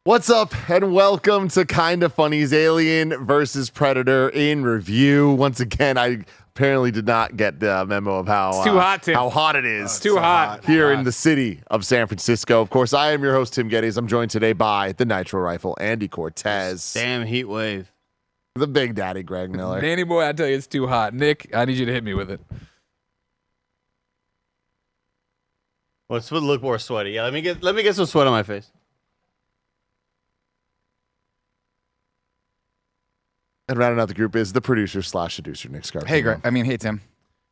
What's up, and welcome to Kinda Funny's Alien versus Predator in review. Once again, I apparently did not get the memo of how It's too hot, Tim. how hot it is. It's too hot. Here in the city of San Francisco. Of course, I am your host, Tim Geddes. I'm joined today by the Nitro Rifle, Andy Cortez. Damn heat wave. The Big Daddy, Greg Miller. Danny boy, I tell you, it's too hot. Nick, I need you to hit me with it. What's would look more sweaty? Yeah, let me get some sweat on my face. And rounding out the group is the producer slash seducer, Nick Scarpino. Hey, Greg. Hey, Tim.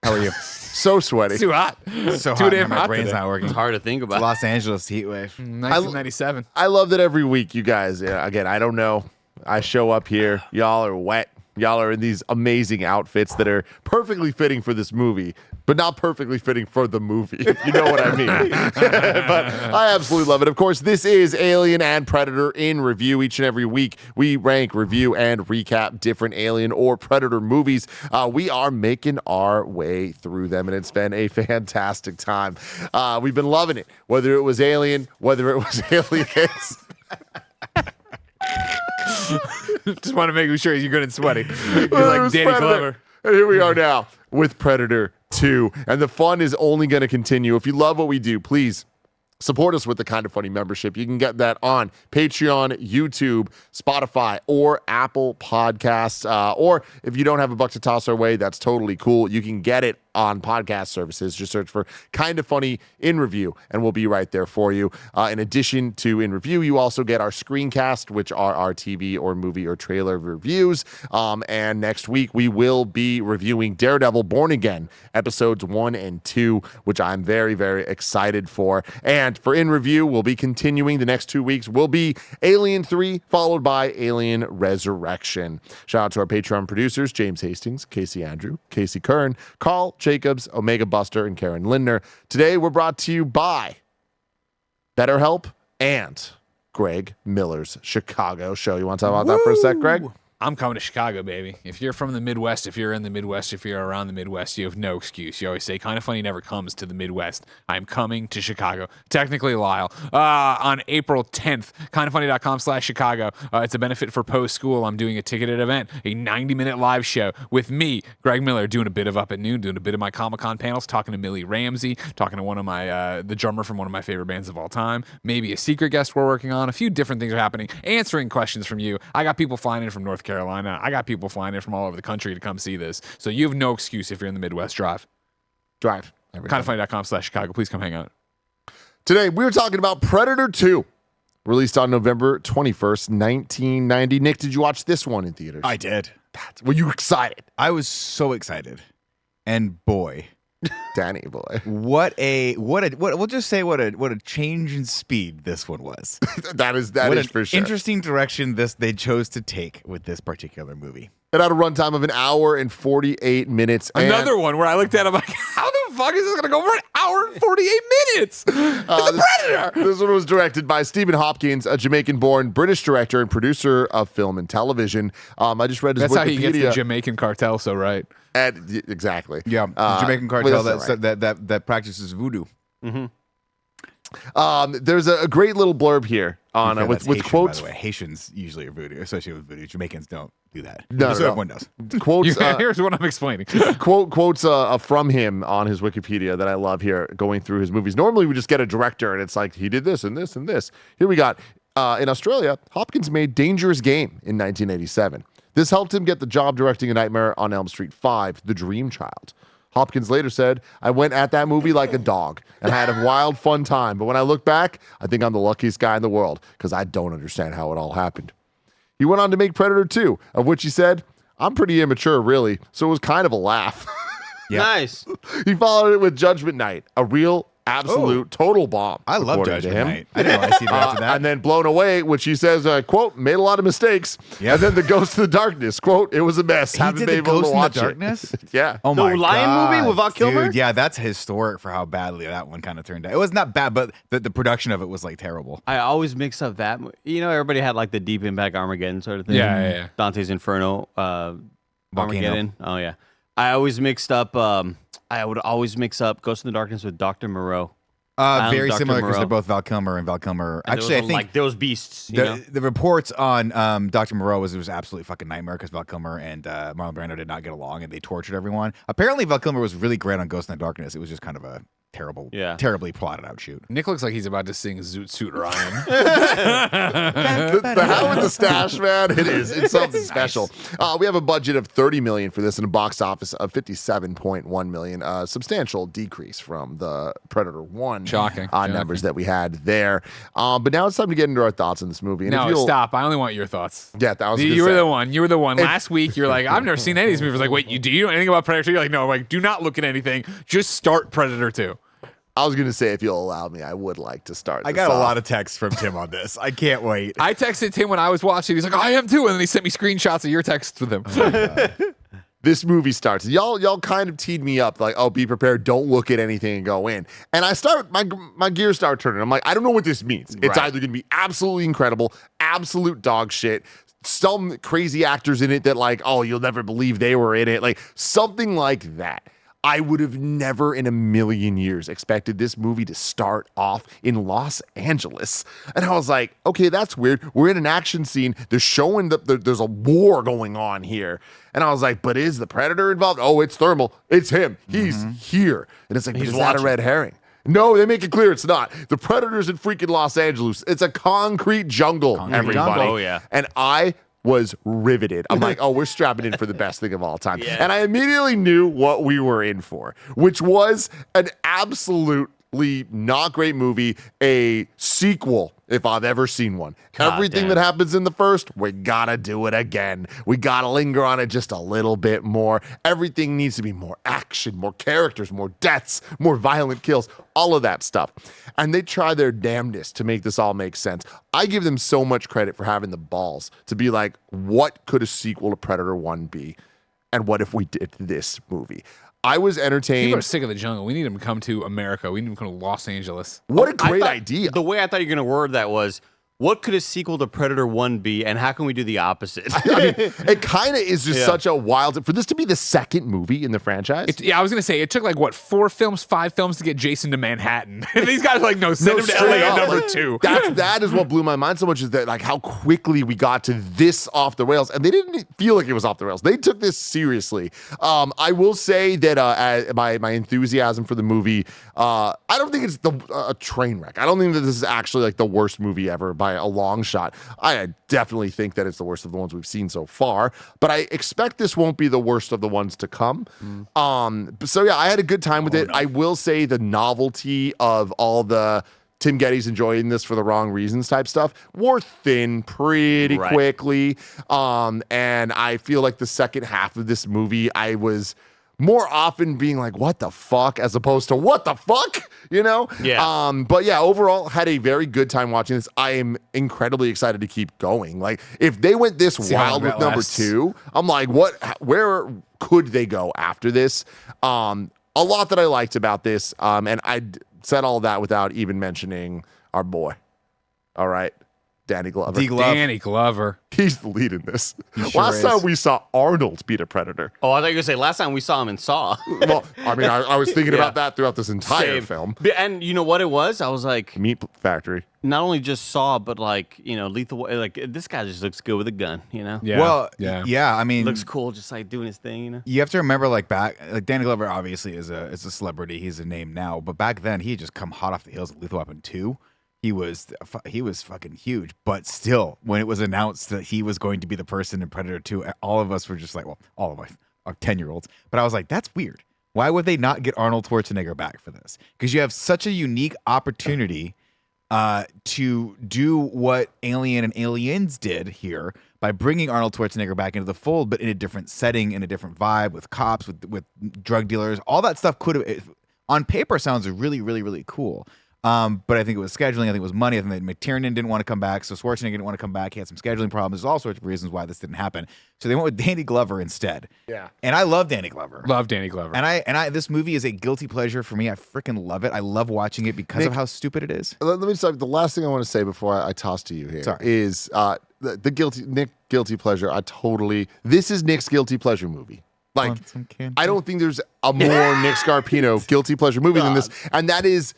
How are you? So sweaty. It's too hot. So Too hot. damn My hot brain's today. not working. It's hard to think about. Los Angeles heat wave. 1997. I love that every week you guys, again, I don't know. I show up here. Y'all are wet. Y'all are in these amazing outfits that are perfectly fitting for this movie, but not perfectly fitting for the movie, if you know what I mean. But I absolutely love it. Of course, this is Alien and Predator in review. Each and every week, we rank, review, and recap different Alien or Predator movies. We are making our way through them, and it's been a fantastic time. We've been loving it, whether it was Alien, whether it was Aliens. Just want to make sure you're good and sweaty. You're Well, it like was Danny Predator. Glover. And here we are now with Predator 2. And the fun is only going to continue. If you love what we do, please support us with the Kinda Funny membership. You can get that on Patreon, YouTube, Spotify, or Apple Podcasts. Or if you don't have a buck to toss our way, that's totally cool. You can get it on podcast services. Just search for Kinda Funny in Review, and we'll be right there for you. In addition to in review, you also get our screencast, which are our TV or movie or trailer reviews. And next week, we will be reviewing Daredevil Born Again, episodes 1 and 2, which I'm very, very excited for. And for in review, we'll be continuing the next 2 weeks. Will be Alien 3, followed by Alien Resurrection. Shout out to our Patreon producers, James Hastings, Casey Andrew, Casey Kern, Carl Jacobs, Omega Buster, and Karen Lindner. Today, we're brought to you by BetterHelp and Greg Miller's Chicago show. You want to talk about that for a sec, Greg? I'm coming to Chicago, baby. If you're from the Midwest, if you're in the Midwest, if you're around the Midwest, you have no excuse. You always say, Kinda Funny never comes to the Midwest. I'm coming to Chicago. Technically, Lyle. On April 10th, kindafunny.com/Chicago. It's a benefit for Post School. I'm doing a ticketed event, a 90-minute live show with me, Greg Miller, doing a bit of Up at Noon, doing a bit of my Comic-Con panels, talking to Millie Ramsey, talking to one of my, the drummer from one of my favorite bands of all time, maybe a secret guest we're working on. A few different things are happening, answering questions from you. I got people flying in from North Carolina. I got people flying in from all over the country to come see this. So you have no excuse if you're in the Midwest. Drive. Kindafunny.com/Chicago. Please come hang out. Today, we're talking about Predator 2, released on November 21st, 1990. Nick, did you watch this one in theaters? I did. Were you excited? I was so excited. And boy, Danny boy. what we'll just say what a change in speed this one was. that is What an for sure. interesting direction they chose to take with this particular movie. It had a runtime of 1 hour and 48 minutes. Another one where I looked at it, I'm like, how the fuck is this going to go for 1 hour and 48 minutes? It's a Predator. This one was directed by Stephen Hopkins, a Jamaican-born British director and producer of film and television. I just read his That's Wikipedia. how he gets the Jamaican cartel so right. Exactly. Yeah, the Jamaican cartel that's all right. that practices voodoo. There's a great little blurb here on Okay, with that's Haitian, quotes. By the way, Haitians usually are voodoo, associated with voodoo. Jamaicans don't do that. No, so no. everyone does. Quotes. Here's what I'm explaining. Quotes from him on his Wikipedia that I love here, going through his movies. Normally, we just get a director, and it's like, he did this and this and this. Here we got, in Australia, Hopkins made Dangerous Game in 1987. This helped him get the job directing A Nightmare on Elm Street 5, The Dream Child. Hopkins later said, I went at that movie like a dog and had a wild, fun time. But when I look back, I think I'm the luckiest guy in the world because I don't understand how it all happened. He went on to make Predator 2, of which he said, I'm pretty immature, really, so it was kind of a laugh. Yeah. Nice. He followed it with Judgment Night, a real, absolute, total bomb. I love according to Judgment him. Night. I didn't realize he'd be after that. And then Blown Away, which he says, quote, made a lot of mistakes. Yep. And then The Ghost of the Darkness, quote, it was a mess. He Haven't did been The able to Ghost in the watch Darkness? it. Yeah. Oh The my Lion God, movie with Val Kilmer? Dude, yeah, that's historic for how badly that one kind of turned out. It was not bad, but the production of it was like terrible. I always mix up that. Everybody had like the Deep Impact Armageddon sort of thing. Yeah. Dante's Inferno, Volcano. Armageddon. Oh yeah. I always mixed up. I would always mix up Ghost in the Darkness with Dr. Moreau. Island Very Dr. similar because Moreau. they're both Val Kilmer and Val Kilmer. And Actually, I think like those beasts. You know? the reports on Dr. Moreau was it was absolutely fucking nightmare because Val Kilmer and Marlon Brando did not get along and they tortured everyone. Apparently, Val Kilmer was really great on Ghost in the Darkness. It was just kind of a terribly plotted out shoot. Nick looks like he's about to sing Zoot Suit Ryan. The hat with the stash, man. It's something special. We have a budget of $30 million for this and a box office of $57.1 million. Substantial decrease from the Predator 1 Shocking. numbers that we had there. But now it's time to get into our thoughts on this movie. And if No, you'll- stop. I only want your thoughts. Yeah, that was You were the one. You were the one. Last week, you're like, I've never seen any of these movies. Like, wait, do you know anything about Predator 2? You're like, no, like, do not look at anything. Just start Predator 2. I was going to say, if you'll allow me, I would like to start. I got a lot of texts from Tim on this. I can't wait. I texted Tim when I was watching. He's like, I am too. And then he sent me screenshots of your texts with him. This movie starts. Y'all kind of teed me up, like, oh, be prepared. Don't look at anything and go in. And I start, my gears start turning. I'm like, I don't know what this means. It's either going to be absolutely incredible, absolute dog shit, some crazy actors in it that like, oh, you'll never believe they were in it. Like something like that. I would have never in a million years expected this movie to start off in Los Angeles. And I was like, okay, that's weird. We're in an action scene. They're showing that there's a war going on here. And I was like, but is the Predator involved? Oh, it's Thermal. It's him. He's here. And it's like, but is that a red herring? No, they make it clear it's not. The Predator's in freaking Los Angeles. It's a concrete jungle, everybody. jungle. Oh, yeah. And I was riveted. I'm like, oh, we're strapping in for the best thing of all time. Yeah. And I immediately knew what we were in for, which was an absolutely not great movie, a sequel, if I've ever seen one. God Everything damn. that happens in the first, we gotta do it again. We gotta linger on it just a little bit more. Everything needs to be more action, more characters, more deaths, more violent kills, all of that stuff. And they try their damnedest to make this all make sense. I give them so much credit for having the balls to be like, what could a sequel to Predator 1 be? And what if we did this movie? I was entertained. People are sick of the jungle. We need them to come to America. We need them to come to Los Angeles. What a I great thought- idea. The way I thought you were going to word that was, what could a sequel to Predator 1 be, and how can we do the opposite? I mean, it kind of is just such a wild, for this to be the second movie in the franchise. Yeah, I was gonna say it took like what 5 films to get Jason to Manhattan. And these guys are like, no, send him to LA straight at up. number Like, 2. that is what blew my mind so much, is that like how quickly we got to this off the rails, and they didn't feel like it was off the rails. They took this seriously. I will say that my enthusiasm for the movie, I don't think it's a train wreck. I don't think that this is actually like the worst movie ever by a long shot. I definitely think that it's the worst of the ones we've seen so far, but I expect this won't be the worst of the ones to come. So yeah, I had a good time with it. I will say the novelty of all the Tim Geddes enjoying this for the wrong reasons type stuff wore thin pretty quickly. And I feel like the second half of this movie, I was more often being like, what the fuck, as opposed to what the fuck, you know? Yeah. But yeah, overall, had a very good time watching this. I am incredibly excited to keep going. Like, if they went this See how wild long with that number lasts. 2, I'm like, where could they go after this? A lot that I liked about this. And I said all that without even mentioning our boy. All right. Danny Glover. Danny Glover. He's the lead in this. sure Last is. time we saw Arnold beat a Predator. Oh, I thought you were going to say, last time we saw him in Saw. Well, I mean, I was thinking about that throughout this entire Same. film. And you know what it was? I was like, Meat Factory. not only just Saw, but like, Lethal, like, this guy just looks good with a gun, Yeah. Well, yeah. yeah. I mean, Looks cool, just like doing his thing, you have to remember, like Danny Glover obviously is a celebrity. He's a name now, but back then he had just come hot off the heels of Lethal Weapon 2. He was fucking huge, but still, when it was announced that he was going to be the person in Predator 2, all of us were just like, well, all of us are 10-year-olds, but I was like, that's weird. Why would they not get Arnold Schwarzenegger back for this? Because you have such a unique opportunity to do what Alien and Aliens did here by bringing Arnold Schwarzenegger back into the fold, but in a different setting, in a different vibe, with cops, with drug dealers. All that stuff could have, on paper, sounds really, really, really cool. But I think it was scheduling. I think it was money. I think that McTiernan didn't want to come back, so Schwarzenegger didn't want to come back. He had some scheduling problems. There's all sorts of reasons why this didn't happen. So they went with Danny Glover instead. Yeah. And I love Danny Glover. Love Danny Glover. And I this movie is a guilty pleasure for me. I freaking love it. I love watching it because of how stupid it is. Let me start. The last thing I want to say before I toss to you here Sorry. is the Nick guilty pleasure. This is Nick's guilty pleasure movie. Like, Want some candy? I don't think there's a more Nick Scarpino guilty pleasure movie than this. And that is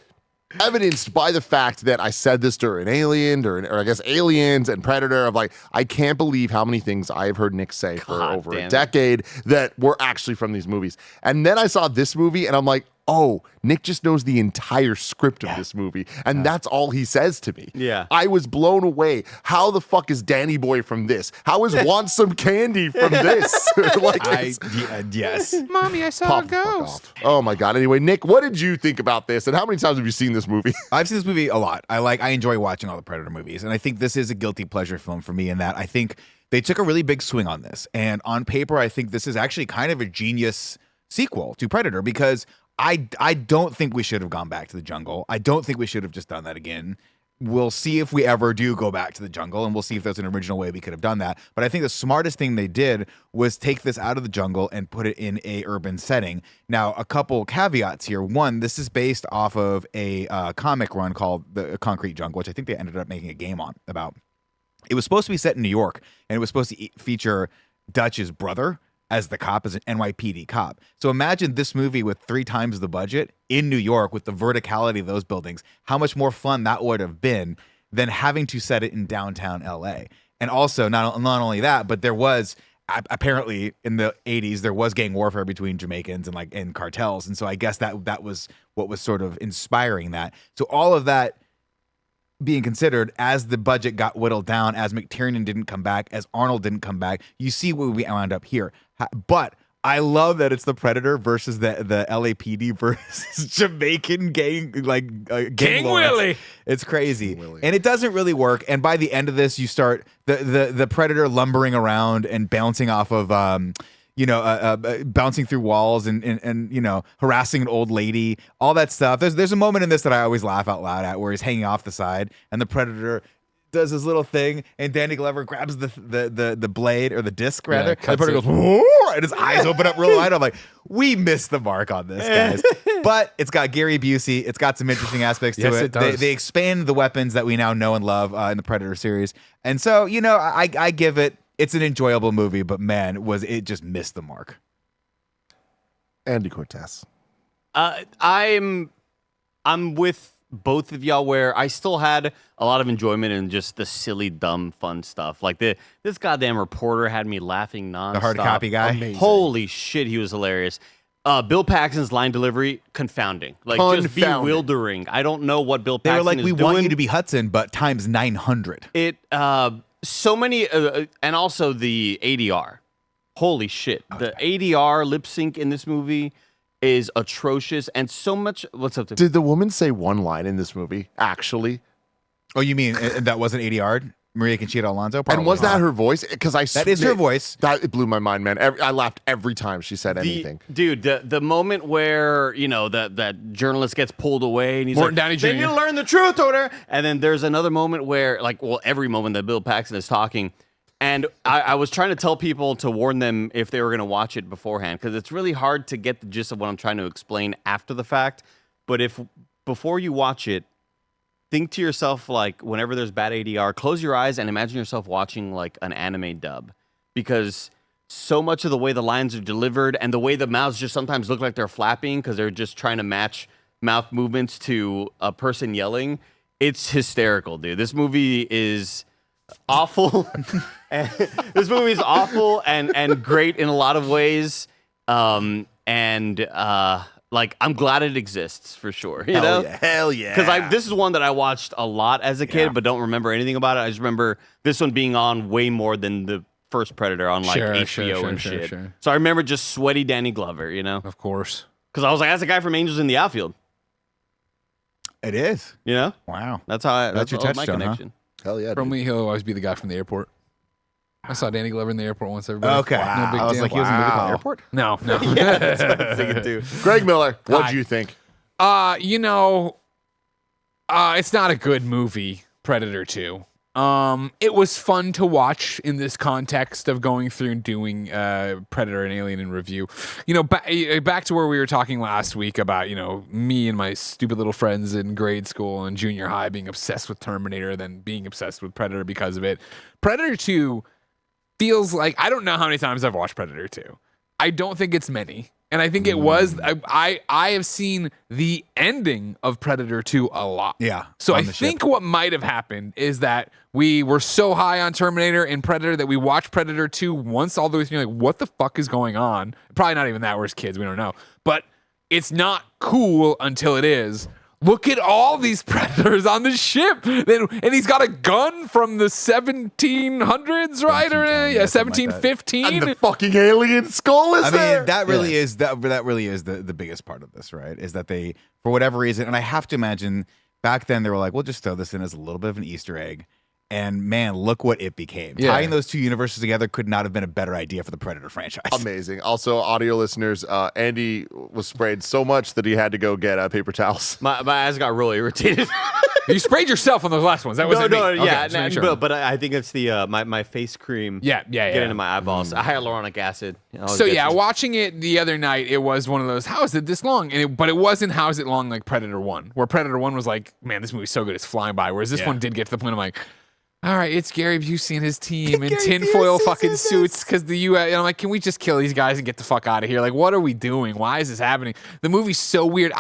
evidenced by the fact that I said this during Alien, or I guess Aliens and Predator. Of like, I can't believe how many things I have heard Nick say for God over damn a it. decade that were actually from these movies. And then I saw this movie, and I'm like, oh, Nick just knows the entire script of this movie, and that's all he says to me. Yeah. I was blown away. How the fuck is Danny Boy from this? How is Want Some Candy from this? Like, Yes. Mommy, I saw pop a the fuck ghost. off. Oh my god. Anyway, Nick, what did you think about this, and how many times have you seen this movie? I've seen this movie a lot. I enjoy watching all the Predator movies, and I think this is a guilty pleasure film for me in that I think they took a really big swing on this. And on paper, I think this is actually kind of a genius sequel to Predator because I don't think we should have gone back to the jungle. I don't think we should have just done that again. We'll see if we ever do go back to the jungle, and we'll see if there's an original way we could have done that. But I think the smartest thing they did was take this out of the jungle and put it in a urban setting. Now, a couple caveats here. One, this is based off of a comic run called The Concrete Jungle, which I think they ended up making a game on about. It was supposed to be set in New York, and it was supposed to feature Dutch's brother as the cop, as an NYPD cop. So imagine this movie with 3 times the budget in New York with the verticality of those buildings, how much more fun that would have been than having to set it in downtown LA. And also, not only that, but there was, apparently in the 80s, there was gang warfare between Jamaicans and cartels. And so I guess that was what was sort of inspiring that. So all of that being considered, as the budget got whittled down, as McTiernan didn't come back, as Arnold didn't come back, you see where we wound up here. But I love that it's the Predator versus the LAPD versus Jamaican gang, gang King lords. Willie. It's crazy, and it doesn't really work. And by the end of this, you start the Predator lumbering around and bouncing off of bouncing through walls and harassing an old lady, all that stuff. There's a moment in this that I always laugh out loud at where he's hanging off the side and the Predator does his little thing and Danny Glover grabs the blade or the disc rather. Yeah, and the Predator cuts goes, "Whoa," and his eyes open up real wide. I'm like, we missed the mark on this, guys. But it's got Gary Busey. It's got some interesting aspects to Yes, it. it does. They expand the weapons that we now know and love in the Predator series. And so, I give it, it's an enjoyable movie, but man, it just missed the mark. Andy Cortez. I'm with both of y'all where I still had a lot of enjoyment in just the silly, dumb, fun stuff. Like this goddamn reporter had me laughing nonstop. The hard copy guy. Amazing. Holy shit, he was hilarious. Bill Paxton's line delivery, confounding. Just Confounding. bewildering. I don't know what Bill They Paxton were like, is we doing. want you to be Hudson, but times 900. It so many and also the ADR. Holy shit. The ADR lip sync in this movie is atrocious and so much. What's up? Did the woman say one line in this movie, actually? Oh, you mean that wasn't ADR? Maria Conchita Alonso? And Probably was that not. her voice? Because That is her voice. It blew my mind, man. I laughed every time she said anything. The moment where that journalist gets pulled away and he's Morton like, Downey "They Jr. need to learn the truth, order." And then there's another moment where, every moment that Bill Paxton is talking, and I was trying to tell people to warn them if they were going to watch it beforehand because it's really hard to get the gist of what I'm trying to explain after the fact. But if before you watch it, think to yourself, whenever there's bad ADR, close your eyes and imagine yourself watching an anime dub, because so much of the way the lines are delivered and the way the mouths just sometimes look like they're flapping because they're just trying to match mouth movements to a person yelling. It's hysterical, dude. This movie is awful. This movie is awful and great in a lot of ways. I'm glad it exists for sure. You know? Hell yeah. Because this is one that I watched a lot as a kid, but don't remember anything about it. I just remember this one being on way more than the first Predator on HBO and shit. Sure. So I remember just sweaty Danny Glover, Of course. because I was like, that's the guy from Angels in the Outfield. It is. You know, Wow. that's how That's your my touchstone, huh? connection. Hell yeah. For dude. me, he'll always be the guy from the airport. I saw Danny Glover in the airport once. Everybody. Okay. No big I was deal. like, he was in a movie called Wow. Airport? No. Yeah, that's what I'm thinking too. Greg Miller, what'd Hi. you think? It's not a good movie, Predator 2. It was fun to watch in this context of going through and doing Predator and Alien in review. Back to where we were talking last week about, me and my stupid little friends in grade school and junior high being obsessed with Terminator, then being obsessed with Predator because of it. Predator 2 feels like, I don't know how many times I've watched Predator 2. I don't think it's many. And I think it was, I have seen the ending of Predator 2 a lot. Yeah, So on I the think ship. what might have happened is that we were so high on Terminator and Predator that we watched Predator 2 once all the way through, like, what the fuck is going on? Probably not even that, we're as kids, we don't know. But it's not cool until it is. Look at all these predators on the ship. And he's got a gun from the 1700s, right? Or 1710, yeah, something like that. 1715. And the fucking alien skull is I there. mean, that really is that really is the biggest part of this, right? Is that they, for whatever reason, and I have to imagine back then they were like, we'll just throw this in as a little bit of an Easter egg. And man, look what it became. Yeah. Tying those two universes together could not have been a better idea for the Predator franchise. Amazing. Also, audio listeners, Andy was sprayed so much that he had to go get paper towels. My eyes got really irritated. You sprayed yourself on those last ones. That wasn't me. Okay, yeah, just making sure. but I think it's the my face cream. Yeah. Getting into my eyeballs. Hyaluronic acid. So yeah, watching it the other night, it was one of those, how is it this long? But it wasn't how is it long like Predator 1, where Predator 1 was like, man, this movie's so good, it's flying by. Whereas this one did get to the point I'm like, all right, it's Gary Busey and his team in tinfoil fucking suits because the U.S. And I'm like, can we just kill these guys and get the fuck out of here? Like, what are we doing? Why is this happening? The movie's so weird.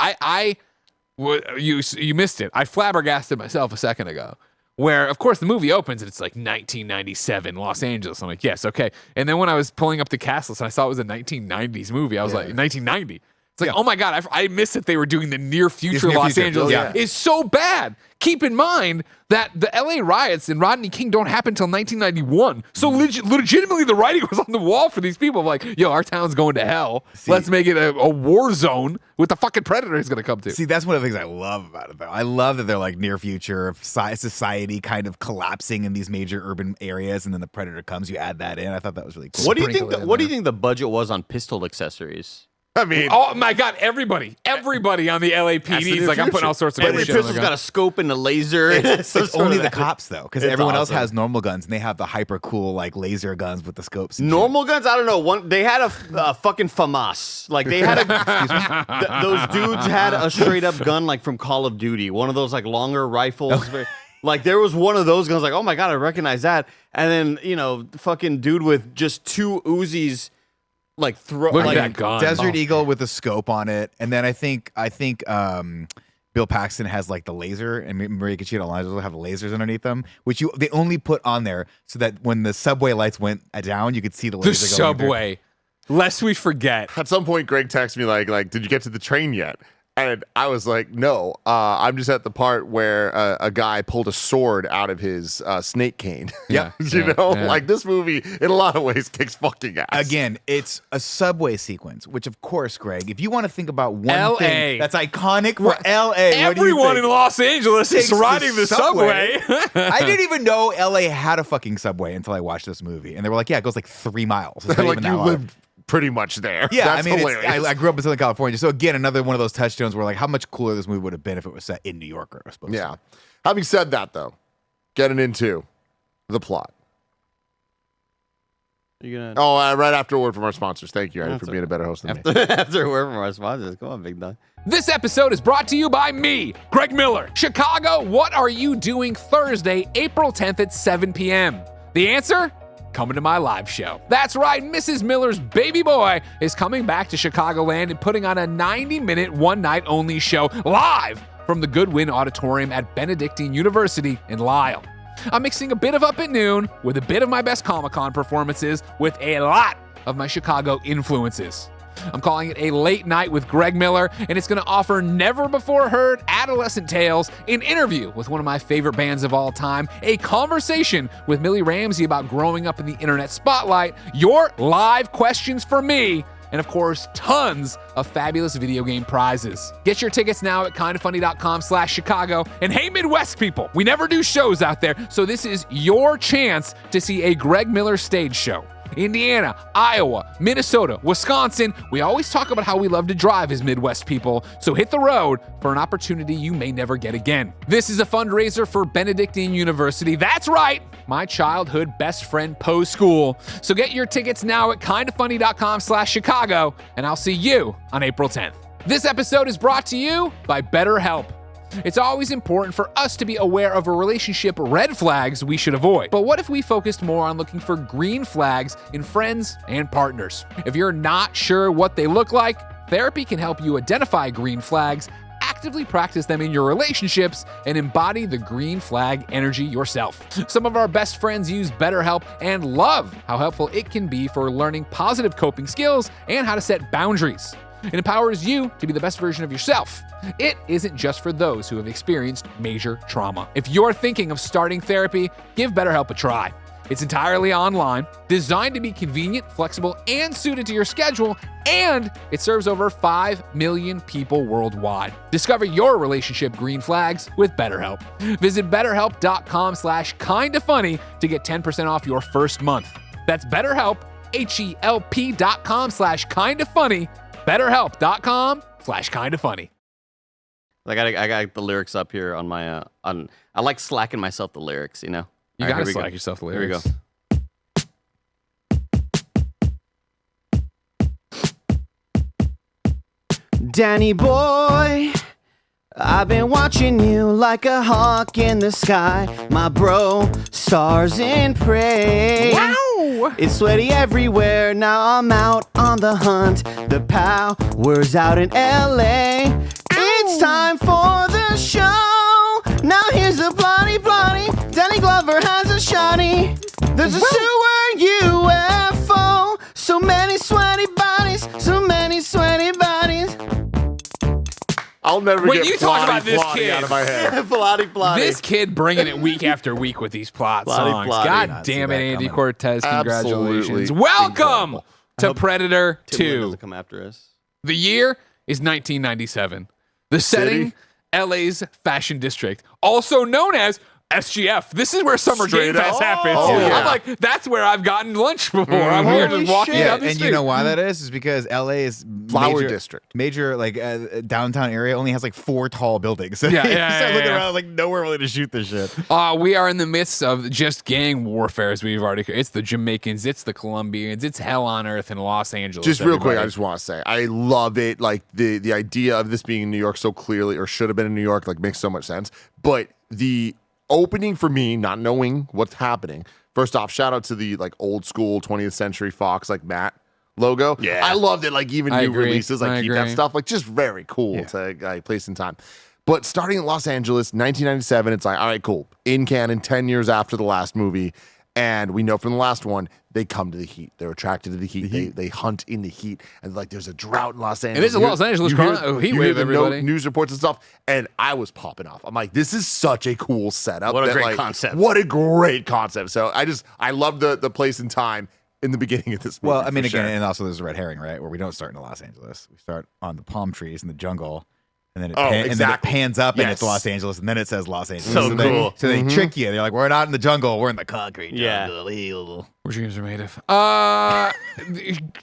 You missed it. I flabbergasted myself a second ago. Where, of course, the movie opens and it's like 1997, Los Angeles. I'm like, yes, okay. And then when I was pulling up the cast list and I saw it was a 1990s movie, I was like, 1990. It's like, oh my God, I missed that they were doing the near future near Los future. Angeles. Yeah. It's so bad. Keep in mind that the LA riots and Rodney King don't happen until 1991. So legitimately the writing was on the wall for these people. Like, yo, our town's going to hell. Let's make it a war zone with the fucking Predator he's going to come to. See, that's one of the things I love about it, though. I love that they're like near future of society kind of collapsing in these major urban areas, and then the Predator comes. You add that in. I thought that was really cool. What do you think? Sprinkle it in What do you there. think the budget was on pistol accessories? I mean, Oh my God, everybody on the LAPD is like, I'm putting all sorts of Every cool shit on the pistol's gun. got a scope and a laser. It's only the cops, though, because It's everyone else awesome. has normal guns, and they have the hyper cool like laser guns with the scopes. and shit. Normal guns, I don't know. They had a fucking FAMAS. Like they had those dudes had a straight up gun like from Call of Duty. One of those like longer rifles. Like there was one of those guns. Like, oh my God, I recognize that. And then fucking dude with just two Uzis. Like Look at that gun. Desert Eagle with a scope on it, and then I think Bill Paxton has like the laser, and Maria Conchita Alonso have the lasers underneath them, which they only put on there so that when the subway lights went down, you could see the laser. The going through. subway. Lest we forget. at some point, Greg texted me like, did you get to the train yet? And I was like, no, I'm just at the part where a guy pulled a sword out of his snake cane. Yeah, you know, like this movie in a lot of ways kicks fucking ass. Again, it's a subway sequence, which of course, Greg, if you want to think about one LA. thing that's iconic for LA, what do you Everyone think? in Los Angeles is Takes riding the subway. I didn't even know LA had a fucking subway until I watched this movie, and they were like, "Yeah, it goes like 3 miles." It's not like even you that long. lived pretty much there. Yeah, That's I mean, hilarious. I grew up in Southern California, so again, another one of those touchstones where like, how much cooler this movie would have been if it was set in New York, I suppose. Yeah. Having said that, though, getting into the plot. You gonna Oh, right after a word from our sponsors. Thank you, Eddie, for That's being a better host than me. after a word from our sponsors? Come on, big dog. This episode is brought to you by me, Greg Miller. Chicago, what are you doing Thursday, April 10th at 7 p.m.? The answer? Coming to my live show. That's right, Mrs. Miller's baby boy is coming back to Chicagoland and putting on a 90-minute, one-night only show live from the Goodwin Auditorium at Benedictine University in Lisle. I'm mixing a bit of Up at Noon with a bit of my best Comic-Con performances with a lot of my Chicago influences. I'm calling it a late night with Greg Miller, and it's going to offer never-before-heard adolescent tales, an interview with one of my favorite bands of all time, a conversation with Millie Ramsey about growing up in the internet spotlight, your live questions for me, and of course, tons of fabulous video game prizes. Get your tickets now at kindafunny.com/Chicago. And hey, Midwest people, we never do shows out there, so this is your chance to see a Greg Miller stage show. Indiana, Iowa, Minnesota, Wisconsin. We always talk about how we love to drive as Midwest people, so hit the road for an opportunity you may never get again. This is a fundraiser for Benedictine University. That's right, my childhood best friend Poe's school. So get your tickets now at kindafunny.com/Chicago, and I'll see you on April 10th. This episode is brought to you by BetterHelp. It's always important for us to be aware of a relationship red flags we should avoid. But what if we focused more on looking for green flags in friends and partners? If you're not sure what they look like, therapy can help you identify green flags, actively practice them in your relationships, and embody the green flag energy yourself. Some of our best friends use BetterHelp and love how helpful it can be for learning positive coping skills and how to set boundaries. It empowers you to be the best version of yourself. It isn't just for those who have experienced major trauma. If you're thinking of starting therapy, give BetterHelp a try. It's entirely online, designed to be convenient, flexible, and suited to your schedule, and it serves over 5 million people worldwide. Discover your relationship green flags with BetterHelp. Visit BetterHelp.com/kindafunny to get 10% off your first month. That's BetterHelp, HELP.com/kindafunny, BetterHelp.com/kindafunny. I got the lyrics up here on my I like slacking myself the lyrics, you know. You All right, gotta here we slack go. yourself the Here we lyrics. go. Danny boy, I've been watching you like a hawk in the sky. My bro, stars in prey. Wow! It's sweaty everywhere, now I'm out on the hunt. The power's out in LA. It's time for the show. Now here's a bloody. Danny Glover has a shotty. There's a sewer UFO. So many sweaty bodies. I'll never When get you talk about this plotty kid- out of my head. Plotty. This kid bringing it week after week with these plot Plotty, songs. plotty. God Not see damn it, that Andy coming. Cortez. Congratulations. Absolutely Welcome incredible. to Predator Tim 2. doesn't come after us. The year is 1997. The setting, LA's Fashion District, also known as SGF. This is where Summer Straight Game Fest up. happens. Oh, yeah. I'm like, that's where I've gotten lunch before. I'm here Holy just walking shit. down the And street. you know why that is because LA is Flower major, district. Major like downtown area only has like 4 tall buildings. Yeah, you yeah, start yeah, looking yeah. around like nowhere really to shoot this shit. We are in the midst of just gang warfare, as we've already. It's the Jamaicans, it's the Colombians, it's hell on earth in Los Angeles. Just real quick, I everybody. just want to say I love it. Like the idea of this being in New York so clearly, or should have been in New York, like makes so much sense. But the opening for me, not knowing what's happening. First off, shout out to the like old school 20th Century Fox like Matt logo. Yeah. I loved it. Like even I new agree. releases, like I keep that agree. stuff. Like just very cool to place in time. But starting in Los Angeles, 1997, it's like, all right, cool. In canon, 10 years after the last movie. And we know from the last one, they come to the heat. They're attracted to the heat. They hunt in the heat. And like there's a drought in Los Angeles. It is a You Los Angeles you hear- heat you hear wave, the everybody. news reports and stuff. And I was popping off. I'm like, this is such a cool setup. What a that, great like, concept. What a great concept. So I love the place and time in the beginning of this movie. Well, I mean, for again, sure. and also there's a red herring, right? Where we don't start in Los Angeles. We start on the palm trees in the jungle. And then, exactly. pans up and Yes. it's Los Angeles, and then it says Los Angeles. So they, cool. So they trick you. They're like, we're not in the jungle, we're in the concrete Yeah. jungle. Where dreams are made of.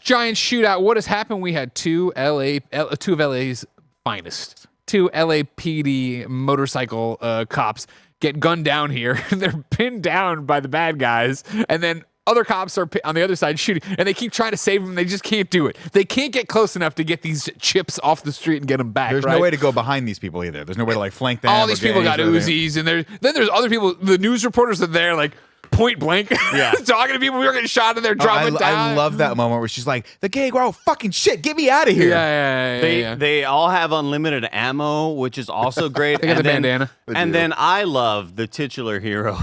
Giant shootout. What has happened? We had two of LA's finest, 2 LAPD motorcycle cops get gunned down here. They're pinned down by the bad guys, and then other cops are on the other side shooting, and they keep trying to save them. They just can't do it. They can't get close enough to get these chips off the street and get them back. There's right? no way to go behind these people either. There's no way to like flank them. All or these get people got any sort of- Uzis, and then there's other people. The news reporters are there, like point blank, Yeah. talking to people. We were getting shot, and they're Oh, dropping down. I love that moment where she's like, the gang, oh, fucking shit, get me out of here. Yeah. They all have unlimited ammo, which is also great. They got And the then- bandana. And then I love the titular hero,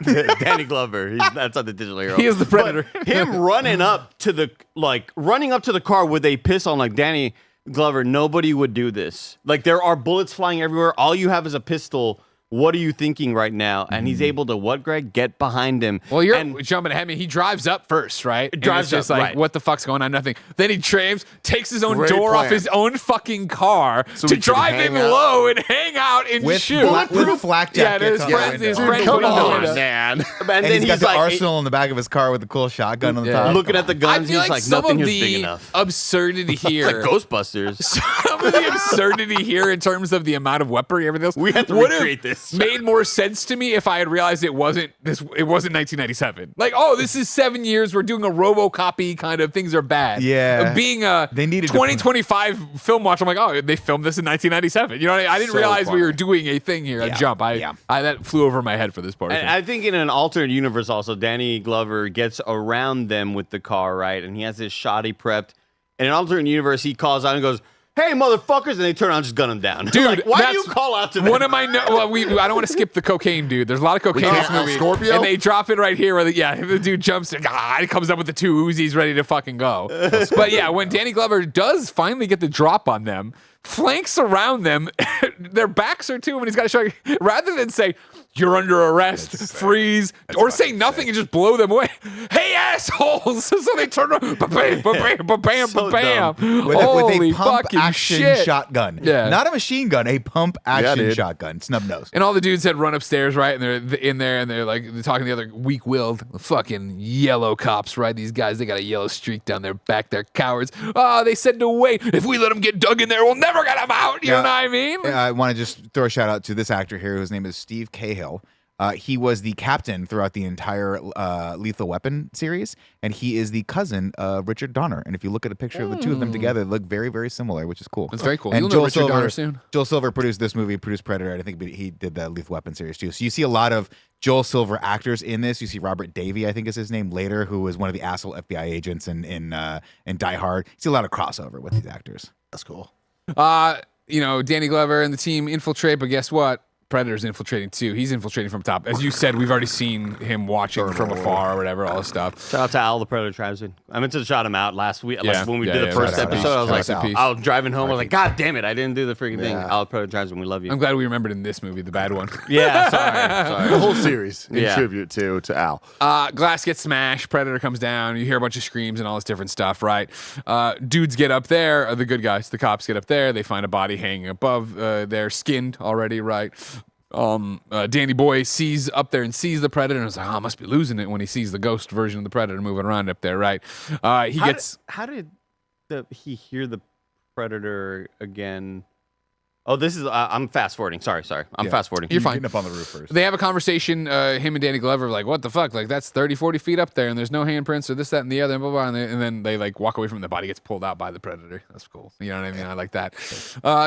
Danny Glover. That's not the titular hero. He is the Predator. But him running up to the car with a pistol, like Danny Glover, nobody would do this. Like there are bullets flying everywhere. All you have is a pistol. What are you thinking right now? And he's able to what, Greg? Get behind him. Well, you're and jumping ahead. I mean, he drives up first, right? And Drives it's just up, like, right. what the fuck's going on? Nothing. Then he trains, takes his own Great door off plan. his own fucking car So to he can drive hang in out. low and hang out and With shoot. with flak Yeah, jackets his on the friends, window. his Dude, friends Come put on the on, window. man. and And then he's got the like arsenal in the back of his car with the cool shotgun on the top. looking at the I guns. feel He's like like some nothing of is big the enough. absurdity It's here. like Ghostbusters. Some of the absurdity here in terms of the amount of weaponry, everything else. We have to would have recreate this. Made more sense to me if I had realized it wasn't 1997. Like, oh, this is 7 years. We're doing a RoboCopy kind of things are bad. Yeah. Being a They needed to 2025 film watch, I'm like, oh, they filmed this in 1997. You know what I mean? I didn't So realize we were funny. doing a thing here, a jump. That flew over my head for this portion. And I think in an alternate universe also, Danny Glover gets around them with the car, right? And he has his shoddy prepped. In an alternate universe, he calls out and goes, "Hey, motherfuckers!" And they turn around and just gun him down. Dude, like, why do you call out to them? One of my I don't want to skip the cocaine, dude. There's a lot of cocaine in this movie. Scorpio? And they drop it right here where the dude jumps and he comes up with the 2 Uzis ready to fucking go. But yeah, when Danny Glover does finally get the drop on them, flanks around them, their backs are to him, and he's got to show rather than say, "You're under arrest, freeze," or say nothing and just blow them away. "Hey, assholes!" So they turn around, bam, bam, bam, So bam. With Holy a pump fucking action shit. shotgun. Yeah. Not a machine gun, a pump action dude. shotgun. Snub nose. And all the dudes had run upstairs, right? And they're in there, and they're talking to the other weak-willed fucking yellow cops, right? These guys, they got a yellow streak down their back. They're cowards. Oh, they said to wait. If we let them get dug in there, we'll never get them out. You know what I mean? I want to just throw a shout out to this actor here, whose name is Steve Cahill. He was the captain throughout the entire Lethal Weapon series, and he is the cousin of Richard Donner. And if you look at a picture of the two of them together, they look very, very similar, which is cool. That's very cool. And You'll know Richard Donner soon. Joel Silver produced this movie, produced Predator, and I think he did the Lethal Weapon series too. So you see a lot of Joel Silver actors in this. You see Robert Davey, I think is his name, later, who was one of the asshole FBI agents in Die Hard. You see a lot of crossover with these actors. That's cool. Danny Glover and the team infiltrate, but guess what? Predator's infiltrating too. He's infiltrating from top. As you said, we've already seen him watching from afar or whatever, all this stuff. Shout out to Al, the Predator tribesman. I meant to shout him out last week. Yeah. Like when we Yeah, did the yeah, first rest in episode, I was peace. like, Rest in peace. I was driving home. I was like, God damn it, I didn't do the freaking thing. Yeah. Al, the Predator tribesman, we love you. I'm glad we remembered in this movie, the bad one. Yeah, sorry. The whole series in Yeah. tribute to Al. Glass gets smashed. Predator comes down. You hear a bunch of screams and all this different stuff, right? Dudes get up there. The good guys, the cops get up there. They find a body hanging above. They're skinned already, right? Danny Boy sees up there and sees the Predator and is like, must be losing it when he sees the ghost version of the Predator moving around up there, right? How did he hear the Predator again? Oh, this is I'm fast forwarding. Sorry. I'm fast forwarding. You're fine. Getting up on the roof first. They have a conversation, him and Danny Glover, like, what the fuck? Like, that's 30, 40 feet up there, and there's no handprints or this, that, and the other, and blah, blah, and then they, walk away from it, the body gets pulled out by the Predator. That's cool. You know what I mean? I like that.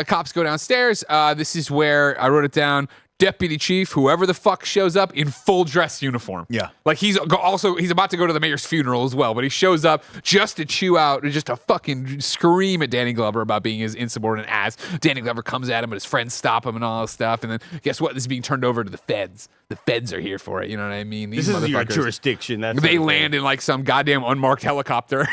Cops go downstairs. This is where I wrote it down. Deputy Chief, whoever the fuck shows up in full dress uniform. Yeah. Like he's about to go to the mayor's funeral as well, but he shows up just to chew out, just to fucking scream at Danny Glover about being his insubordinate ass. Danny Glover comes at him, but his friends stop him and all this stuff. And then guess what? This is being turned over to the feds. The feds are here for it. You know what I mean? This is your jurisdiction. They land in some goddamn unmarked helicopter.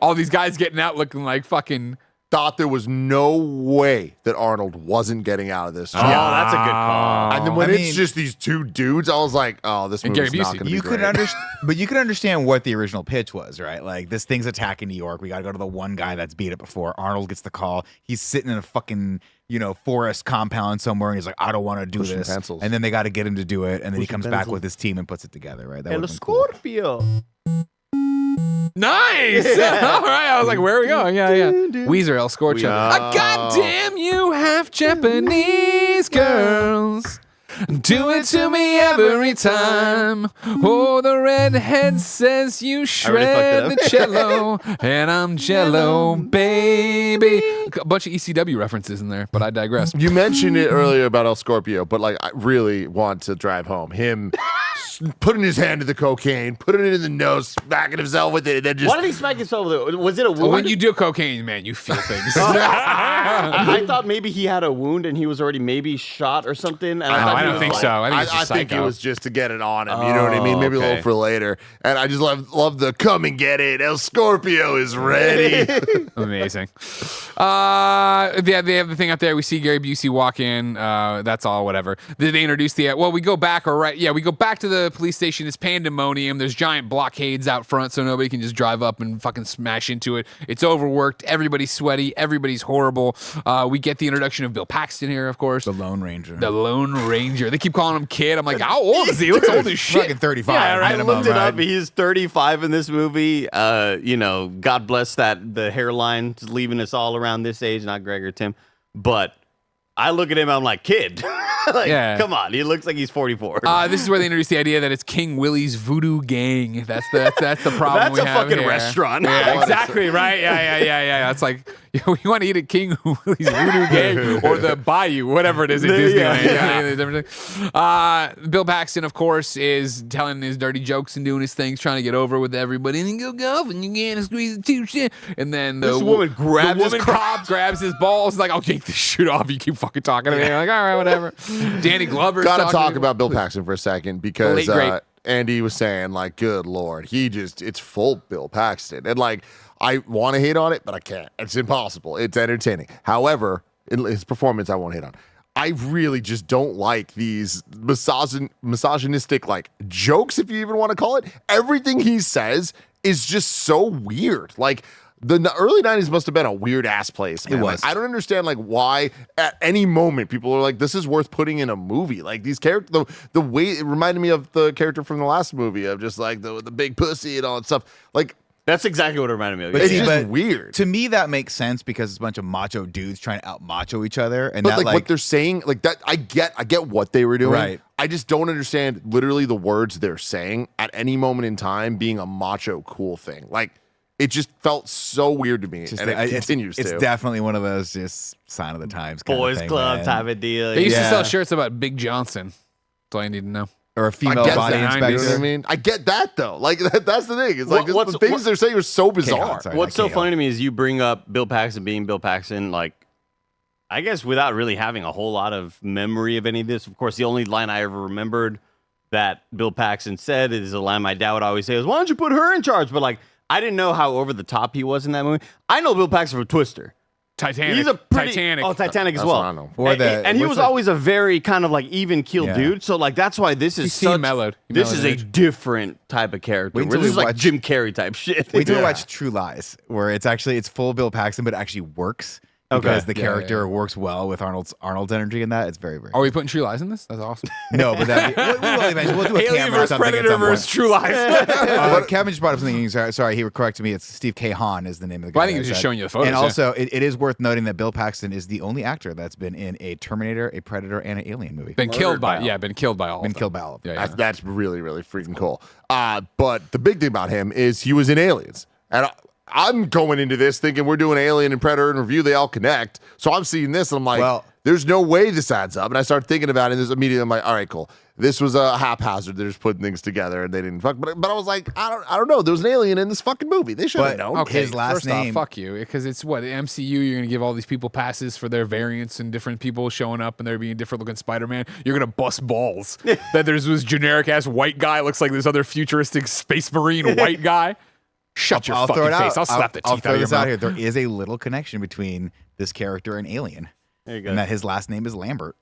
All these guys getting out looking like fucking. Thought there was no way that Arnold wasn't getting out of this. Oh, that's a good call. And then when it's just these two dudes, I was like, "Oh, this movie's Gary not Busey. going to be You great." could understand, but you could understand what the original pitch was, right? Like, this thing's attacking New York. We got to go to the one guy that's beat it before. Arnold gets the call. He's sitting in a fucking, forest compound somewhere, and he's like, "I don't want to do Pushing this." pencils. And then they got to get him to do it, and then he Pushing comes back pencils. with his team and puts it together, right? That El would've been cool. Scorpio. Nice. All right. I was like, where are we going? Yeah. Weezer, El Scorcho. Goddamn you half Japanese girls. Do it to me every time. Oh, the redhead says you shred the cello, and I'm jello, baby. A bunch of ECW references in there, but I digress. You mentioned it earlier about El Scorpio, but I really want to drive home him putting his hand to the cocaine, putting it in the nose, smacking himself with it, and then just. Why did he smack himself with it? Was it a wound? When you do cocaine, man, you feel things. I thought maybe he had a wound and he was already maybe shot or something. And I don't was think like- so. I think it's I just think it psycho. was just to get it on him. You know what I mean? Maybe a okay. little for later. And I just love the come and get it. El Scorpio is ready. Amazing. They have the thing out there. We see Gary Busey walk in. That's all, whatever. They introduce we go back, we go back to the police station. It's pandemonium. There's giant blockades out front so nobody can just drive up and fucking smash into it. It's overworked. Everybody's sweaty. Everybody's horrible. We get the introduction of Bill Paxton here, of course. The Lone Ranger. The Lone Ranger. They keep calling him kid. I'm like, how old is he? He looks old as shit. Fucking 35. Yeah, right. I minimum, looked it right? up. He's 35 in this movie. God bless the hairline leaving us all around this age, not Greg or Tim. But I look at him, I'm like, kid. Come on. He looks like he's 44. This is where they introduce the idea that it's King Willie's Voodoo Gang. That's the problem. That's we a have fucking here. restaurant. Yeah, exactly. Right. Yeah. It's like You want to eat at King Willie's Voodoo Gang or the Bayou, whatever it is at Disneyland. Bill Paxton, of course, is telling his dirty jokes and doing his things, trying to get over with everybody. And then go golf and you can't squeeze the two shit. And then This woman grabs the his woman cop grabs his balls. Like, I'll yank this shit off. You keep fucking talking to me. I'm like, all right, whatever. Danny Glover's Gotta talking talk to- about Bill Paxton for a second because Late great. Andy was saying, like, good Lord, it's full Bill Paxton. And, like, I want to hate on it, but I can't. It's impossible. It's entertaining. However, in his performance, I won't hate on. I really just don't like these misogynistic, like, jokes, if you even want to call it. Everything he says is just so weird. Like, the early 90s must have been a weird ass place, man. It was. Like, I don't understand like why at any moment people are like, this is worth putting in a movie. Like these characters, the way it reminded me of the character from the last movie of just like the big pussy and all that stuff. Like That's exactly what it reminded me of. But it's see, just but weird. To me, that makes sense because it's a bunch of macho dudes trying to out macho each other, and But that like what they're saying, like that, I get what they were doing. Right. I just don't understand literally the words they're saying at any moment in time being a macho cool thing. Like it just felt so weird to me, and it continues it's to. definitely one of those just sign of the times kind Boys of thing, Club man. type of deal. They used to Yeah. sell shirts about Big Johnson. That's all you need to know. or a I female get body that, inspector. you know what I mean? I get that though. Like that's the thing. It's like What's- the things they're saying are so bizarre. K-Hot, sorry, What's not so K-Hot. funny to me is you bring up Bill Paxton being Bill Paxton, like, I guess without really having a whole lot of memory of any of this. Of course, the only line I ever remembered that Bill Paxton said is a line my dad would always say is, why don't you put her in charge? But, like, I didn't know how over the top he was in that movie. I know Bill Paxton from Twister. Titanic. He's a pretty, Titanic. Oh, Titanic as That's well. what I know. Or And he was always a very kind of like even keeled Yeah. dude. So like that's why this is seemed such, mellowed. He this mellowed is in a age. different type of character. Wait Where till this is we like watch- Jim Carrey type shit. Wait till we Yeah. watch True Lies, where it's full Bill Paxton, but it actually works because the Yeah, character yeah. works well with Arnold's energy in that. It's very, very. Are we putting True Lies in this? That's awesome. No, but that we'll do a Alien camera or vs. something at Predator some point. vs. True Lies. Kevin just brought up something. Sorry, he corrected me. It's Steve K. Hahn is the name of the guy. Well, I think he that was just said. showing you the photos, And yeah. also, it is worth noting that Bill Paxton is the only actor that's been in a Terminator, a Predator, and an Alien movie. been killed by by all. been killed by all. Been of them. killed by all of them. Yeah, yeah. That's really, really freaking cool. But the big thing about him is he was in Aliens. And I'm going into this thinking we're doing Alien and Predator and review. They all connect. So I'm seeing this and I'm like, Well- there's no way this adds up. And I start thinking about it and immediately I'm like, all right, cool. This was a haphazard. They're just putting things together and they didn't fuck. But I was like, I don't know. There was an alien in this fucking movie. They should have But- known. Okay, His last first name- off, fuck you, because it's what MCU. You're gonna give all these people passes for their variants and different people showing up and there being different looking Spider-Man. You're gonna bust balls that there's this generic ass white guy looks like this other futuristic space marine white guy. Shut your I'll fucking throw it face! out. I'll slap the teeth I'll out throw of your this out mouth. here. There is a little connection between this character and Alien, There you go. and that his last name is Lambert.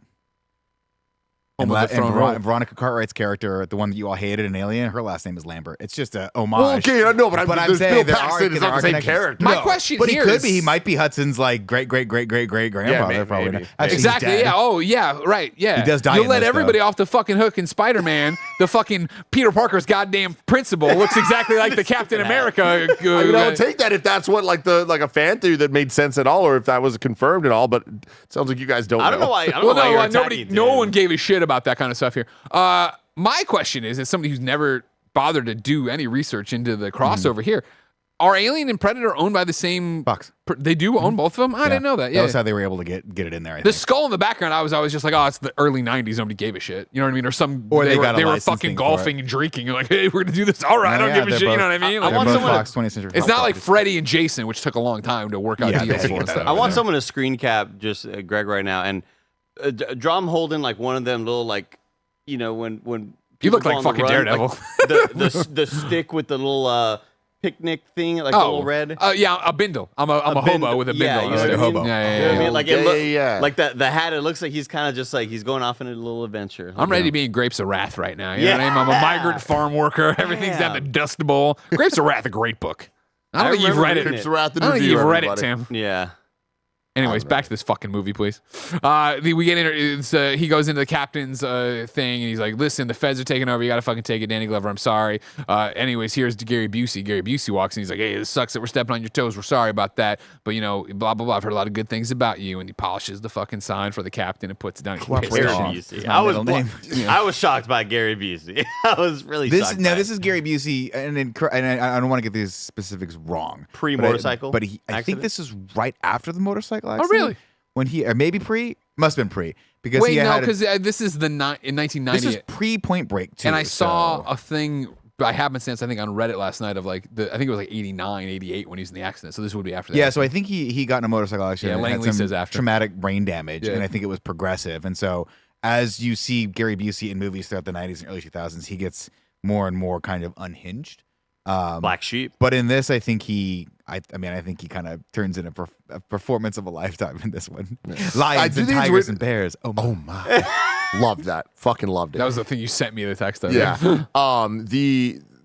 Home And, of the and throne roll. Veronica Cartwright's character, the one that you all hated in Alien, her last name is Lambert. It's just a homage. Okay, I know, but I'm there's saying Bill Paxton is not the same connections. character. My question but here he could is- be. He might be Hudson's like great grandfather. Yeah, probably maybe. not. Actually, he's Exactly. dead. Yeah. Oh, yeah. Right. Yeah. He does die You'll in let this, everybody though. off the fucking hook in Spider-Man. The fucking Peter Parker's goddamn principal looks exactly like the Captain America. I mean, I would take that if that's what like a fan theory that made sense at all, or if that was confirmed at all. But it sounds like you guys don't. I don't know why. I don't Well, know why no, you're nobody, attacking no him. one gave a shit about that kind of stuff here. My question is, as somebody who's never bothered to do any research into the crossover here, are Alien and Predator owned by the same? Fox. They do own both of them. I didn't know that. Yeah. That was how they were able to get it in there. I The think. skull in the background, I was always just like, oh, it's the early '90s. Nobody gave a shit. You know what I mean? Or they were, got a they were license fucking thing for golfing and drinking. You're like, hey, we're gonna do this. All right, I No, don't yeah, give a they're shit. You both- know what I mean? I Like, want They're both someone- Fox 20th Century. it's Fox not like properties. Freddy and Jason, which took a long time to work out Yeah, deals they- for and stuff. I want someone to screen cap just Greg right now and draw him holding like one of them little like, you know, when You look people like go on the fucking run, Daredevil. like, the stick with the little picnic thing, like the little red. Yeah, a bindle. I'm a hobo bindle. with a Yeah, bindle. you know what I hobo. mean? Yeah, yeah, You know what I yeah. mean? Like Yeah, it look, yeah. like the hat. It looks like he's kind of just like he's going off in a little adventure. I'm ready to be in Grapes of Wrath right now. You know what I mean? I'm a Yeah. migrant farm worker. Everything's down the Dust Bowl. Grapes of Wrath, a great book. I don't think you've remember read it. reading Crips are at the I don't think review, you've read it, everybody. Tim. Yeah. Anyways, back to this fucking movie, please. We get in. He goes into the captain's thing, and he's like, "Listen, the feds are taking over. You gotta fucking take it, Danny Glover. I'm sorry." Anyways, here's Gary Busey. Gary Busey walks in. He's like, "Hey, this sucks that we're stepping on your toes. We're sorry about that, but you know, blah blah blah. I've heard a lot of good things about you." And he polishes the fucking sign for the captain and puts it down. Gary Busey. I was shocked by Gary Busey. I was really shocked. Now this is Gary Busey, and I don't want to get these specifics wrong. Pre-motorcycle, but I think this is right after the motorcycle accident. Oh, really? When he, or maybe pre, must have been pre, because Wait, he no, had because this is in 1990. this is pre Point Break too. And I saw so- a thing by happenstance, I think, on Reddit last night of like I think it was like 89, 88 when he was in the accident. So this would be after that. Yeah, so I think he got in a motorcycle accident. Yeah, and had Langley some says after. traumatic brain damage, Yeah. and I think it was progressive. And so as you see Gary Busey in movies throughout the 90s and early 2000s, he gets more and more kind of unhinged. Black Sheep. But in this, I think I think he kind of turns in a performance of a lifetime in this one. Lions and tigers and bears. Oh my. Loved that. Fucking loved it. That was the thing you sent me the text of. Yeah.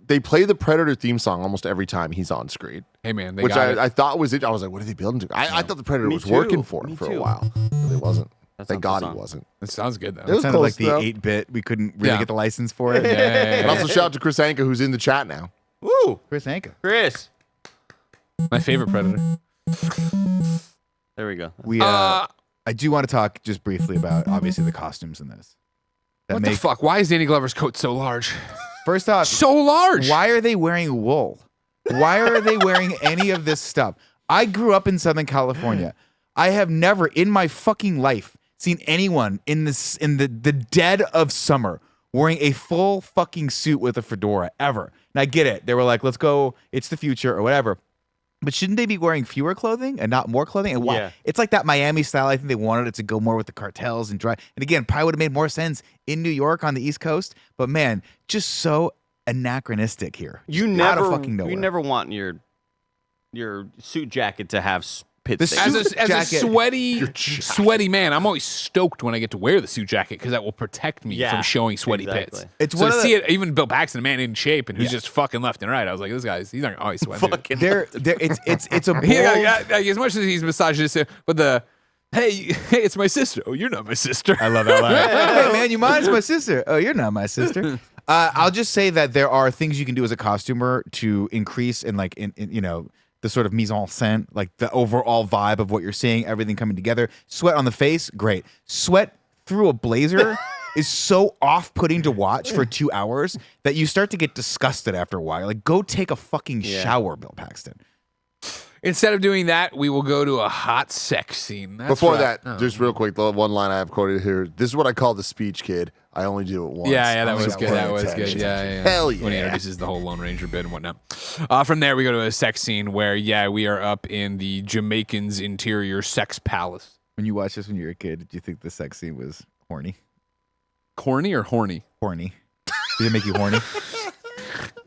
They play the Predator theme song almost every time he's on screen, Hey man, they which got it. I thought was it. I was like, what are they building to? I thought the Predator Me was too. working for him Me for too. a while. But it wasn't. That's Thank not the God he song. wasn't. It sounds good though. It was Sounded like close, the though. 8-bit. We couldn't really Yeah. get the license for it. And also shout out to Chris Anka, who's in the chat now. Woo, Chris Anka. Chris. My favorite Predator. There we go. We I do want to talk just briefly about obviously the costumes in this. What the fuck? Why is Danny Glover's coat so large? First off, So large. why are they wearing wool? Why are they wearing any of this stuff? I grew up in Southern California. I have never in my fucking life seen anyone in the dead of summer wearing a full fucking suit with a fedora ever. And I get it. They were like, let's go, it's the future or whatever. But shouldn't they be wearing fewer clothing and not more clothing? And why? Yeah. It's like that Miami style. I think they wanted it to go more with the cartels and dry. And again, probably would have made more sense in New York on the East Coast. But man, just so anachronistic here. You Just out of fucking nowhere. You never want your suit jacket to have pit The stains. suit- As a jacket. sweaty man, I'm always stoked when I get to wear the suit jacket because that will protect me Yeah, from showing sweaty exactly. pits. It's so one to of see the- it, even Bill Paxton, a man in shape and who's Yeah. just fucking left and right. I was like, this guy's he's not always sweating. Fucking It's a bold, As much as he's misogynist, but hey, it's my sister. Oh, you're not my sister. I love that line. Hey man, you mind? It's my sister. Oh, you're not my sister. I'll just say that there are things you can do as a costumer to increase in the sort of mise en scène, like the overall vibe of what you're seeing, everything coming together. Sweat on the face, great. Sweat through a blazer is so off-putting to watch for 2 hours that you start to get disgusted after a while. Like, go take a fucking shower, Bill Paxton. Instead of doing that, we will go to a hot sex scene. That's Before right. that, just real quick, the one line I have quoted here. This is what I call the speech, kid. I only do it once. Yeah, that was So good. That pay was good. attention. Yeah. Hell When he yeah. introduces the whole Lone Ranger bit and whatnot. From there, we go to a sex scene where, we are up in the Jamaican's interior sex palace. When you watched this when you were a kid, did you think the sex scene was horny? Corny or horny? Horny. Did it make you horny?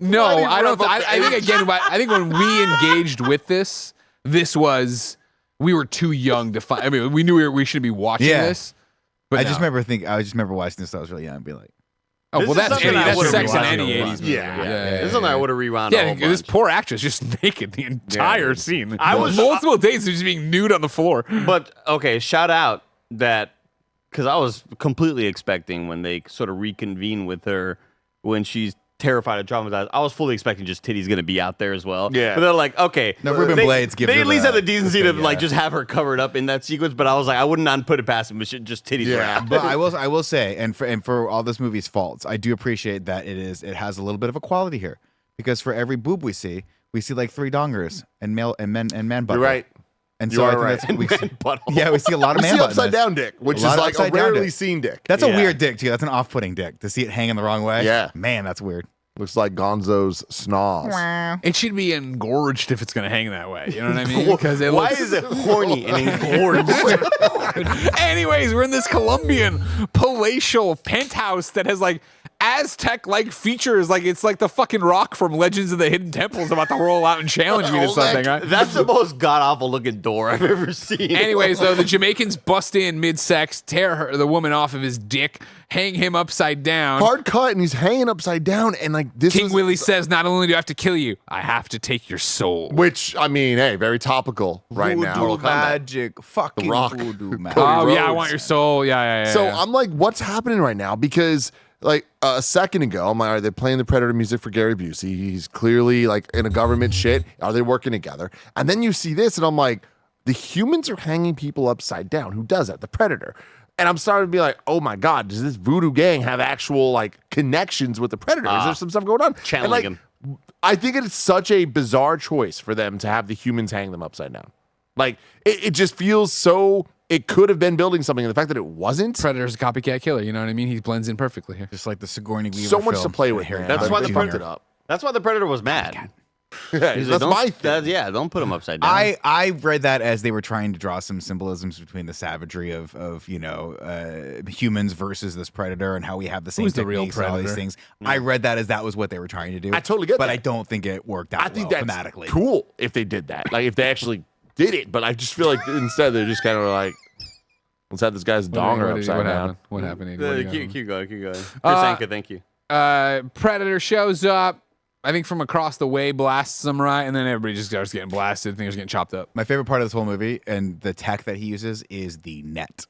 No, Why do you I don't. rev up the I think again. I think when we engaged with this was we were too young to find. I mean, we knew we should be watching Yeah. this. But I no. just remember watching this when I was really young and be like, Oh, This well, is that's something any, I that's would've sex in rewatched any a lot. 80s movie. Yeah. This is something I would have rewound. a Yeah, whole this bunch. poor actress just naked the entire scene. I was- multiple days of just being nude on the floor. But okay, shout out that because I was completely expecting when they sort of reconvene with her when she's terrified and traumatized. I was fully expecting just titties going to be out there as well. Yeah. But they're like, okay, No, Ruben they, Blades gives they her at least the- have the decency to thing, like yeah. just have her covered up in that sequence. But I was like, I would not put it past them. But just titties were Yeah. out. but I will say, and for all this movie's faults, I do appreciate that it has a little bit of equality here, because for every boob we see like 3 dongers and man butt. You're right. And You so I are think right. that's we see, Butthole. yeah, we see a lot of We man see butt in upside this. down dick, which A is lot of like a upside down rarely dick. seen dick. That's a Yeah. weird dick too. That's an off-putting dick to see it hanging the wrong way. Yeah. Man, that's weird. Looks like Gonzo's snoz. It should be engorged if it's going to hang that way. You know what I mean? Because it Why looks. is it horny and engorged? Anyways, we're in this Colombian palatial penthouse that has like Aztec-like features. Like it's like the fucking rock from Legends of the Hidden Temple is about to roll out and challenge me to something. Right? That's the most god-awful looking door I've ever seen. Anyways, though, the Jamaicans bust in mid-sex, tear the woman off of his dick, hang him upside down. Hard cut, and he's hanging upside down, and like this King is Willie says, not only do I have to kill you, I have to take your soul. which I mean, hey, very topical right Voodoo now. magic, fucking Rock. voodoo magic. Oh, Cody yeah, I Rhodes. want your soul. Yeah. So I'm like, what's happening right now? Because like a second ago, I'm like, are they playing the Predator music for Gary Busey? He's clearly like in a government shit. Are they working together? And then you see this, and I'm like, the humans are hanging people upside down. Who does that? The Predator. And I'm starting to be like, oh my God, does this voodoo gang have actual like connections with the Predator? Is there some stuff going on? Channeling And, him. I think it's such a bizarre choice for them to have the humans hang them upside down. Like it just feels so. It could have been building something, and the fact that it wasn't. Predator's a copycat killer. You know what I mean? He blends in perfectly here. Just like the Sigourney Weaver So much to film, play with, Harry man. That's Potter why the Jr. Predator. That's why the Predator was mad. Yeah, He's that's like, my don't, thing. yeah, don't put him upside down. I read that as they were trying to draw some symbolisms between the savagery of humans versus this predator and how we have the same Who's the real techniques and all these predator? things. I read that as that was what they were trying to do. I totally get but that. I don't think it worked out I think well that's thematically. cool if they did that. Like if they actually did it, but I just feel like instead they're just kind of like, let's have this guy's donger upside what down. happened? What happened? What do you got? Keep going. Chris Uh, Anka, thank you. Predator shows up. I think from across the way, blasts them right, and then everybody just starts getting blasted. Things are getting chopped up. My favorite part of this whole movie and the tech that he uses is the net.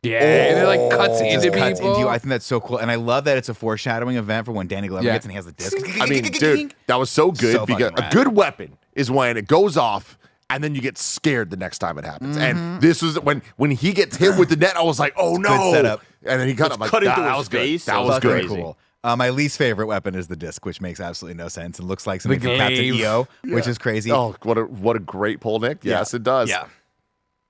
Yeah, and it like cuts Oh. into Just cuts people. into you. I think that's so cool, and I love that it's a foreshadowing event for when Danny Glover Yeah. gets and he has the disc. I mean, dude, that was so good So because fucking a rad. good weapon is when it goes off and then you get scared the next time it happens. And this was when he gets hit with the net, I was like, oh no. Good setup. And then he cut It's him like cut into that his was face. good. That It was fucking good. crazy. Cool. My least favorite weapon is the disc, which makes absolutely no sense and looks like something The from Captain glaive. EO, which is crazy. Oh, what a great pull, Nick. Yes, it does. Yeah.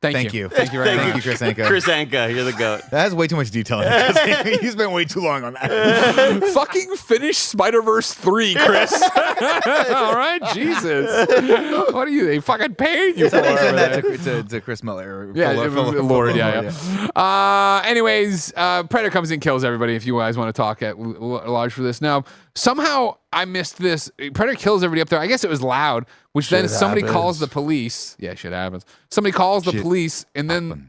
Thank you. you. Thank you very much. Thank you, Chris Anka. Chris Anka, you're the goat. That has way too much detail in it. You spent way too long on that. Fucking finish Spider-Verse 3, Chris. All right, Jesus. What are you? They fucking paying you for Somebody over send there. that to Chris Miller. Or Yeah, Lord, yeah. Anyways, Predator comes in, kills everybody. If you guys want to talk at large for this, now somehow I missed this. Predator kills everybody up there. I guess it was loud, which then Shit somebody happens. calls the police. Yeah, shit happens. Somebody calls the Shit police, and then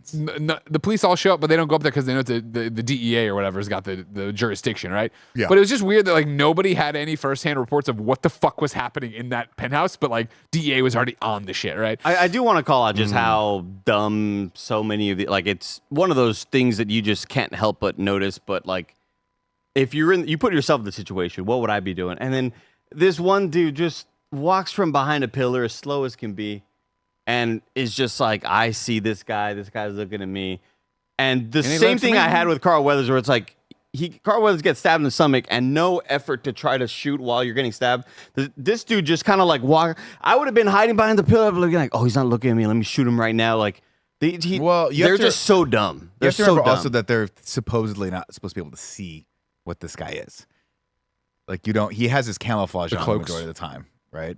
the police all show up, but they don't go up there because they know the DEA or whatever has got the jurisdiction, right? Yeah. But it was just weird that like nobody had any firsthand reports of what the fuck was happening in that penthouse, but like DEA was already on the shit, right? I do want to call out just how dumb so many of the it's one of those things that you just can't help but notice. But like, if you put yourself in the situation, what would I be doing? And then this one dude just walks from behind a pillar as slow as can be, and is just like, I see this guy. This guy's looking at me, and the he same looks thing at I me. had with Carl Weathers, where it's like. Carl Weathers gets stabbed in the stomach and no effort to try to shoot while you're getting stabbed. This dude just kind of like walk. I would have been hiding behind the pillar, looking like, oh, he's not looking at me. Let me shoot him right now. Like, Well, you they're have to- just so dumb. You They're have to so remember dumb. also that they're supposedly not supposed to be able to see what this guy is. Like you don't. He has his camouflage The on cloaks. the majority of the time, right?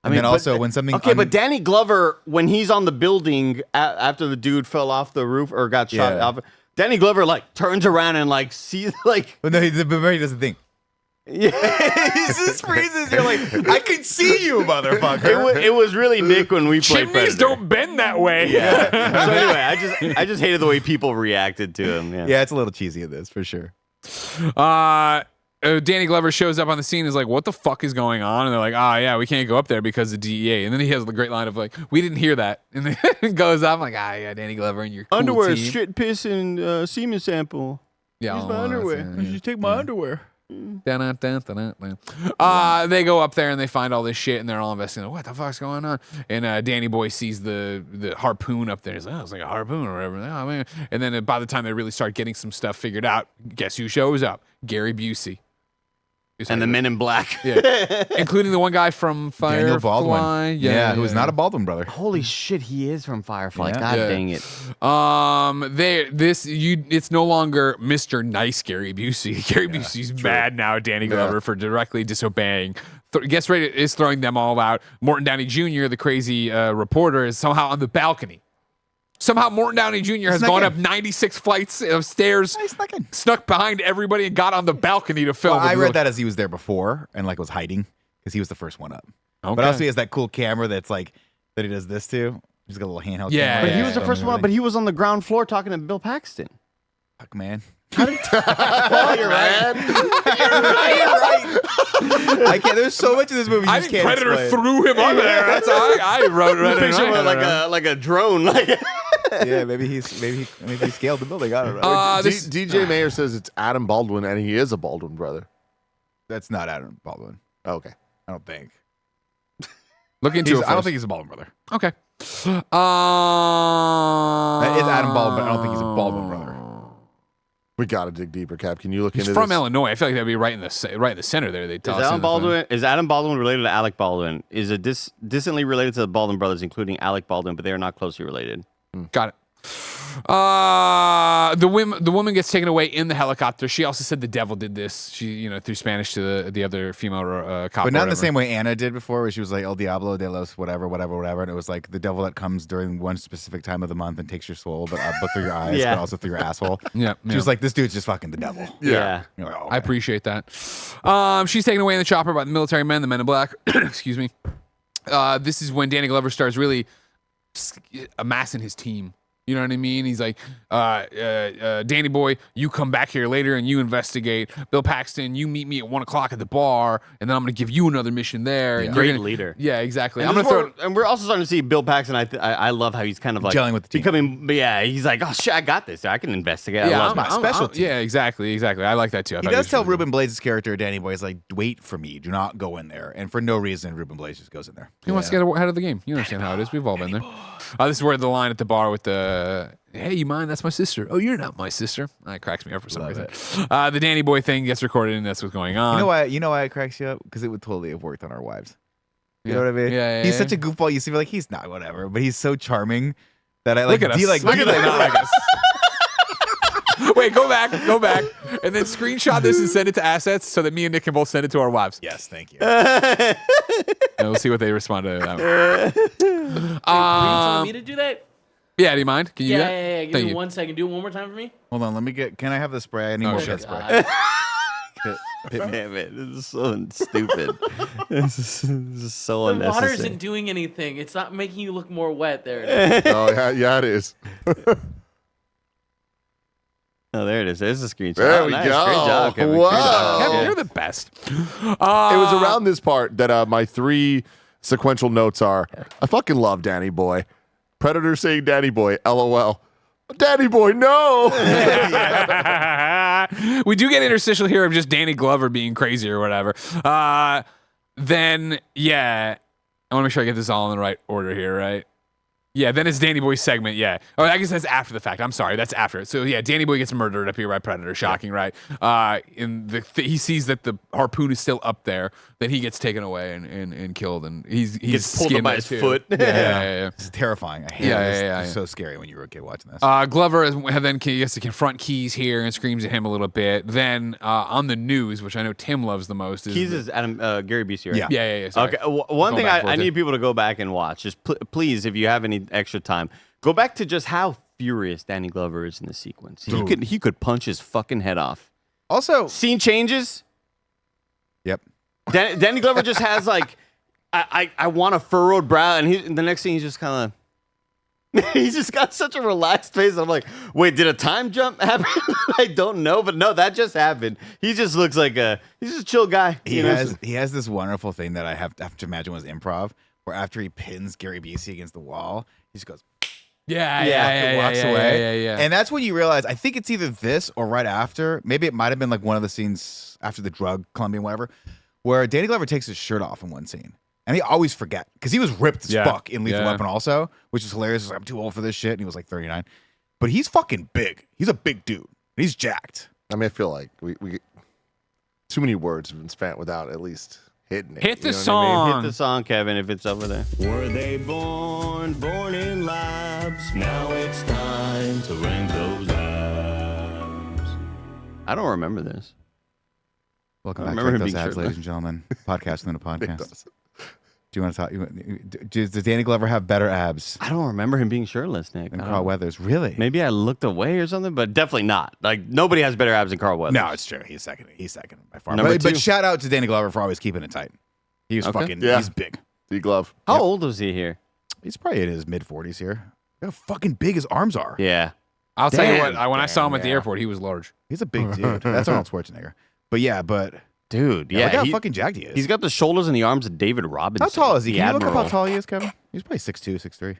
I And mean, then also but- when something Okay, but Danny Glover, when he's on the building after the dude fell off the roof or got shot Yeah. off, Danny Glover like turns around and like sees like but no, he does the thing. yeah. He just freezes. You're like, I can see you, motherfucker. It was really Nick when we played Chimneys Predator. don't bend that way. Yeah. So anyway, I just hated the way people reacted to him. Yeah. Yeah, it's a little cheesy in this for sure. Danny Glover shows up on the scene and is like, what the fuck is going on? And they're like, yeah, we can't go up there because of DEA. And then he has the great line of like, we didn't hear that. And then it goes up like, yeah, Danny Glover and your cool Underwear, team. shit, piss, and semen sample. Yeah, Use all my that, underwear. yeah, yeah. take my underwear. They go up there and they find all this shit and they're all investigating. What the fuck's going on? And Danny Boy sees the harpoon up there. He's like, oh, it's like a harpoon or whatever. Oh, man. And then by the time they really start getting some stuff figured out, guess who shows up? Gary Busey. And the Men in Black. Yeah, including the one guy from Daniel Firefly. Baldwin. Yeah, who's not a Baldwin brother. Holy shit, he is from Firefly. Yeah. God Yeah. dang it. It's no longer Mr. Nice Gary Busey. Gary Busey's mad now at Danny Glover for directly disobeying. Gets ready is throwing them all out. Morton Downey Jr., the crazy reporter, is somehow on the balcony. Somehow Morton Downey Jr. has Snuck gone in. up 96 flights of stairs, He snuck in. snuck behind everybody, and got on the balcony to film. Well, I with read the- that as he was there before and like was hiding because he was the first one up. Okay. But also he has that cool camera that's like that he does this to. He's got a little handheld Yeah, camera. But he yeah, was the first one up, but he was on the ground floor talking to Bill Paxton. Fuck, man. Oh, you're right. You're right. I can't. There's so much of this movie you I just think can't Predator explain. through him on there. That's how I wrote it. Picture I him don't like know. a drone. Like Yeah, maybe he scaled the building. I don't know. DJ Mayer says it's Adam Baldwin, and he is a Baldwin brother. That's not Adam Baldwin. Okay. I don't think. Look into it. I don't first. think he's a Baldwin brother. Okay. That is Adam Baldwin, but I don't think he's a Baldwin brother. We got to dig deeper, Cap. Can you look He's into from this? Illinois. I feel like that'd be right in the center there. They is toss Adam Baldwin related to Alec Baldwin? Is it distantly related to the Baldwin brothers, including Alec Baldwin, but they are not closely related? Got it. The woman gets taken away in the helicopter. She also said the devil did this. She, threw Spanish to the other female cop. But not in or the same way Anna did before, where she was like El Diablo de los whatever, and it was like the devil that comes during one specific time of the month and takes your soul, but through your eyes, Yeah. but also through your asshole. Yeah, She was like, this dude's just fucking the devil. Yeah. You're like, oh, I appreciate that. She's taken away in the chopper by the military men, the men in black. Excuse me. This is when Danny Glover starts really amassing his team. You know what I mean? He's like, Danny boy, you come back here later and you investigate. Bill Paxton, you meet me at 1 o'clock at the bar, and then I'm gonna give you another mission there. And you're Great gonna- leader. Yeah, exactly. And, I'm gonna throw. and we're also starting to see Bill Paxton. I love how he's kind of like Gelling with the team. becoming. Yeah, he's like, oh shit, I got this. I can investigate. I Yeah, love my specialty. yeah, exactly. I like that too. I He thought does was tell really Ruben Blades' character, Danny Boy, is like, wait for me. Do not go in there. And for no reason, Ruben Blades just goes in there. He wants to get ahead of the game. You understand how it is. We've all been there. This is where the line at the bar with the, hey, you mind? That's my sister. Oh, you're not my sister. That cracks me up for some reason. The Danny Boy thing gets recorded, and that's what's going on. You know why it cracks you up? Because it would totally have worked on our wives. You know Yeah. what I mean? Yeah, He's yeah. such a goofball. You see, like, he's not whatever, but he's so charming that I Look like. at us. Look at them not like us. Wait, go back, and then screenshot this and send it to assets so that me and Nick can both send it to our wives. Yes, thank you. And we'll see what they respond to that. Are you telling me to do that? Yeah, do you mind? Can you do that? Yeah. Give Thank me you. 1 second. Do it one more time for me. Hold on, let me get. Can I have the spray? I need Oh, more shit. shit spray. Hit me. Damn it! This is so stupid. this is so The unnecessary. water isn't doing anything. It's not making you look more wet. There it is. Oh, yeah, it is. Oh, there it is. There's a screenshot. There Oh, we nice. go. Great job, Kevin. Great Wow. job. Kevin, Yeah. you're the best. It was around this part that my 3 sequential notes are, I fucking love Danny Boy. Predator saying Danny Boy, LOL. Danny Boy, no! We do get interstitial here of just Danny Glover being crazy or whatever. Then, yeah, I want to make sure I get this all in the right order here, right? Yeah, then it's Danny Boy's segment, yeah. Oh, I guess that's after the fact. I'm sorry, that's after it. So, yeah, Danny Boy gets murdered up here by Predator. Shocking, right? He sees that the harpoon is still up there. Then he gets taken away and killed, and he's Gets pulled up skinned by there, his too. foot. Yeah. This is terrifying. I hate Yeah, it. yeah, It's yeah. so scary when you were a kid watching this. Glover then gets to confront Keys here and screams at him a little bit. Then on the news, which I know Tim loves the most, is Keys is Adam Gary Busey, right? Yeah. yeah. Sorry. Okay. One Going thing back I and forth need here. people to go back and watch. Just please, if you have any extra time, go back to just how furious Danny Glover is in the sequence. He could punch his fucking head off. Also, Scene changes. yep. Danny Glover just has like, I want a furrowed brow, and the next thing he's just kind of, he's just got such a relaxed face. I'm like, wait, did a time jump happen? I don't know, but no, that just happened. He just looks like he's just a chill guy. He you know? has this wonderful thing that I have to imagine was improv, where after he pins Gary Busey against the wall, he just goes, walks away. Yeah. And that's when you realize, I think it's either this or right after. Maybe it might have been like one of the scenes after the drug, Colombian, whatever, where Danny Glover takes his shirt off in one scene. And he always forget because he was ripped as fuck in Lethal Weapon also, which is hilarious. He's like, I'm too old for this shit. And he was like 39. But he's fucking big. He's a big dude. He's jacked. I mean, I feel like we too many words have been spent without at least hitting it. Hit the you know what I mean? song. Hit the song, Kevin, if it's over there. Were they born in labs? Now it's time to rank those abs. I don't remember this. Welcome I back to remember him Those being Abs, shirtless. ladies and gentlemen. Podcast within a podcast. Do you want to talk? Does Danny Glover have better abs I don't remember him being shirtless, Nick. than I Carl don't know. Weathers? Really? Maybe I looked away or something, but definitely not. Like nobody has better abs than Carl Weathers. No, it's true. He's second. He's second by far. Number But two. shout out to Danny Glover for always keeping it tight. He was Okay. fucking. Yeah. He's big. D-Glove. How old was he here? He's probably in his mid-40s here. Look how fucking big his arms are. Yeah. I'll tell you Damn. what. When I saw him at the Yeah. airport, he was large. He's a big dude. That's Arnold Schwarzenegger. But yeah, Dude, look yeah. how he- fucking jacked he is. He's got the shoulders and the arms of David Robinson. How tall is he? the Can you look up Admiral. how tall he is, Kevin? He's probably 6'2", 6'3".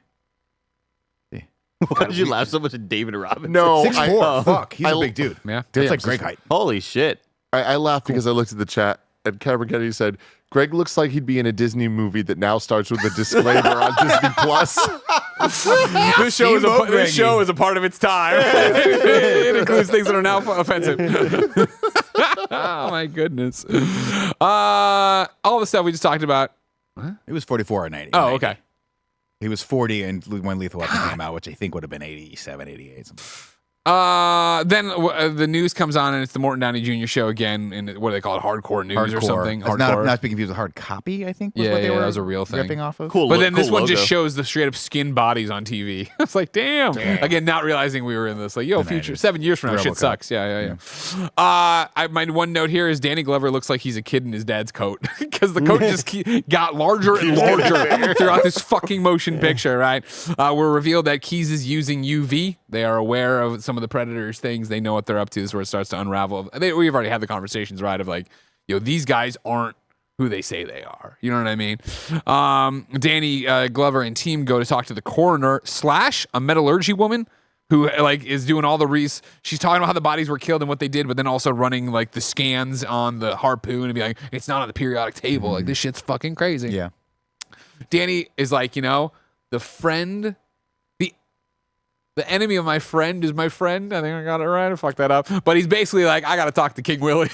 Why did you laugh so much at David Robinson? No, 6'4". Fuck, he's a I- big dude. Yeah. That's Damn, like great height. Holy shit. I laughed because I looked at the chat and Cameron Kennedy said, Greg looks like he'd be in a Disney movie that now starts with a disclaimer on Disney Plus. This show is Steamboat this show is a part of its time. It includes things that are now offensive. Oh my goodness. All the stuff we just talked about. He was 44 or 90. Oh, okay. He was 40 and when Lethal Weapon came out, which I think would have been 87, 88. Something. Then the news comes on, and it's the Morton Downey Jr. show again. And what do they call it? Hardcore news or something? That's Hardcore. not to be confused with Hard Copy, I think. Was Yeah, what they yeah, were that was a real thing. ripping off of. Cool. But then this cool one just logo. shows the straight up skin bodies on TV. It's like, damn. Again, not realizing we were in this. Like, yo, The future 90s. 7 years from now, shit RoboCop. sucks. Yeah. My one note here is Danny Glover looks like he's a kid in his dad's coat because the coat just got larger and larger throughout this fucking motion picture. Right? We're revealed that Keys is using UV. They are aware of some of the Predator's things. They know what they're up to. This is where it starts to unravel. We've already had the conversations, right? Of like, yo, these guys aren't who they say they are. You know what I mean? Danny Glover and team go to talk to the coroner / a metallurgy woman who like is doing all the she's talking about how the bodies were killed and what they did, but then also running like the scans on the harpoon and be like, it's not on the periodic table. Like this shit's fucking crazy. Yeah. Danny is like, the friend, the enemy of my friend is my friend. I think I got it right. I fucked that up. But he's basically like, I got to talk to King Willie.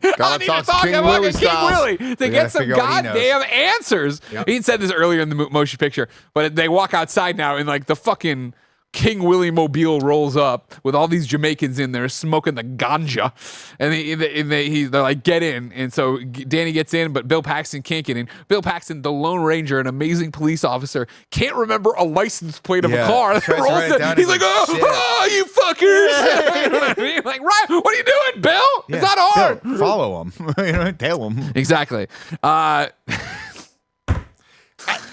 I Gotta need talk to to talk King to Willie fucking King styles. Willie to We get gotta some figure out what he knows. goddamn answers. Yep. He said this earlier in the motion picture, but they walk outside now and like the fucking King Willie mobile rolls up with all these Jamaicans in there smoking the ganja, and they're like, get in. And so Danny gets in, but Bill Paxton can't get in. Bill Paxton, the Lone Ranger, an amazing police officer, can't remember a license plate of a Yeah. car. Tries to write it down, He's he's like, like, shit. oh, you fuckers. You know what I mean? Like, right, what are you doing, Bill? It's not hard. Bill, follow him. Tail him. Exactly.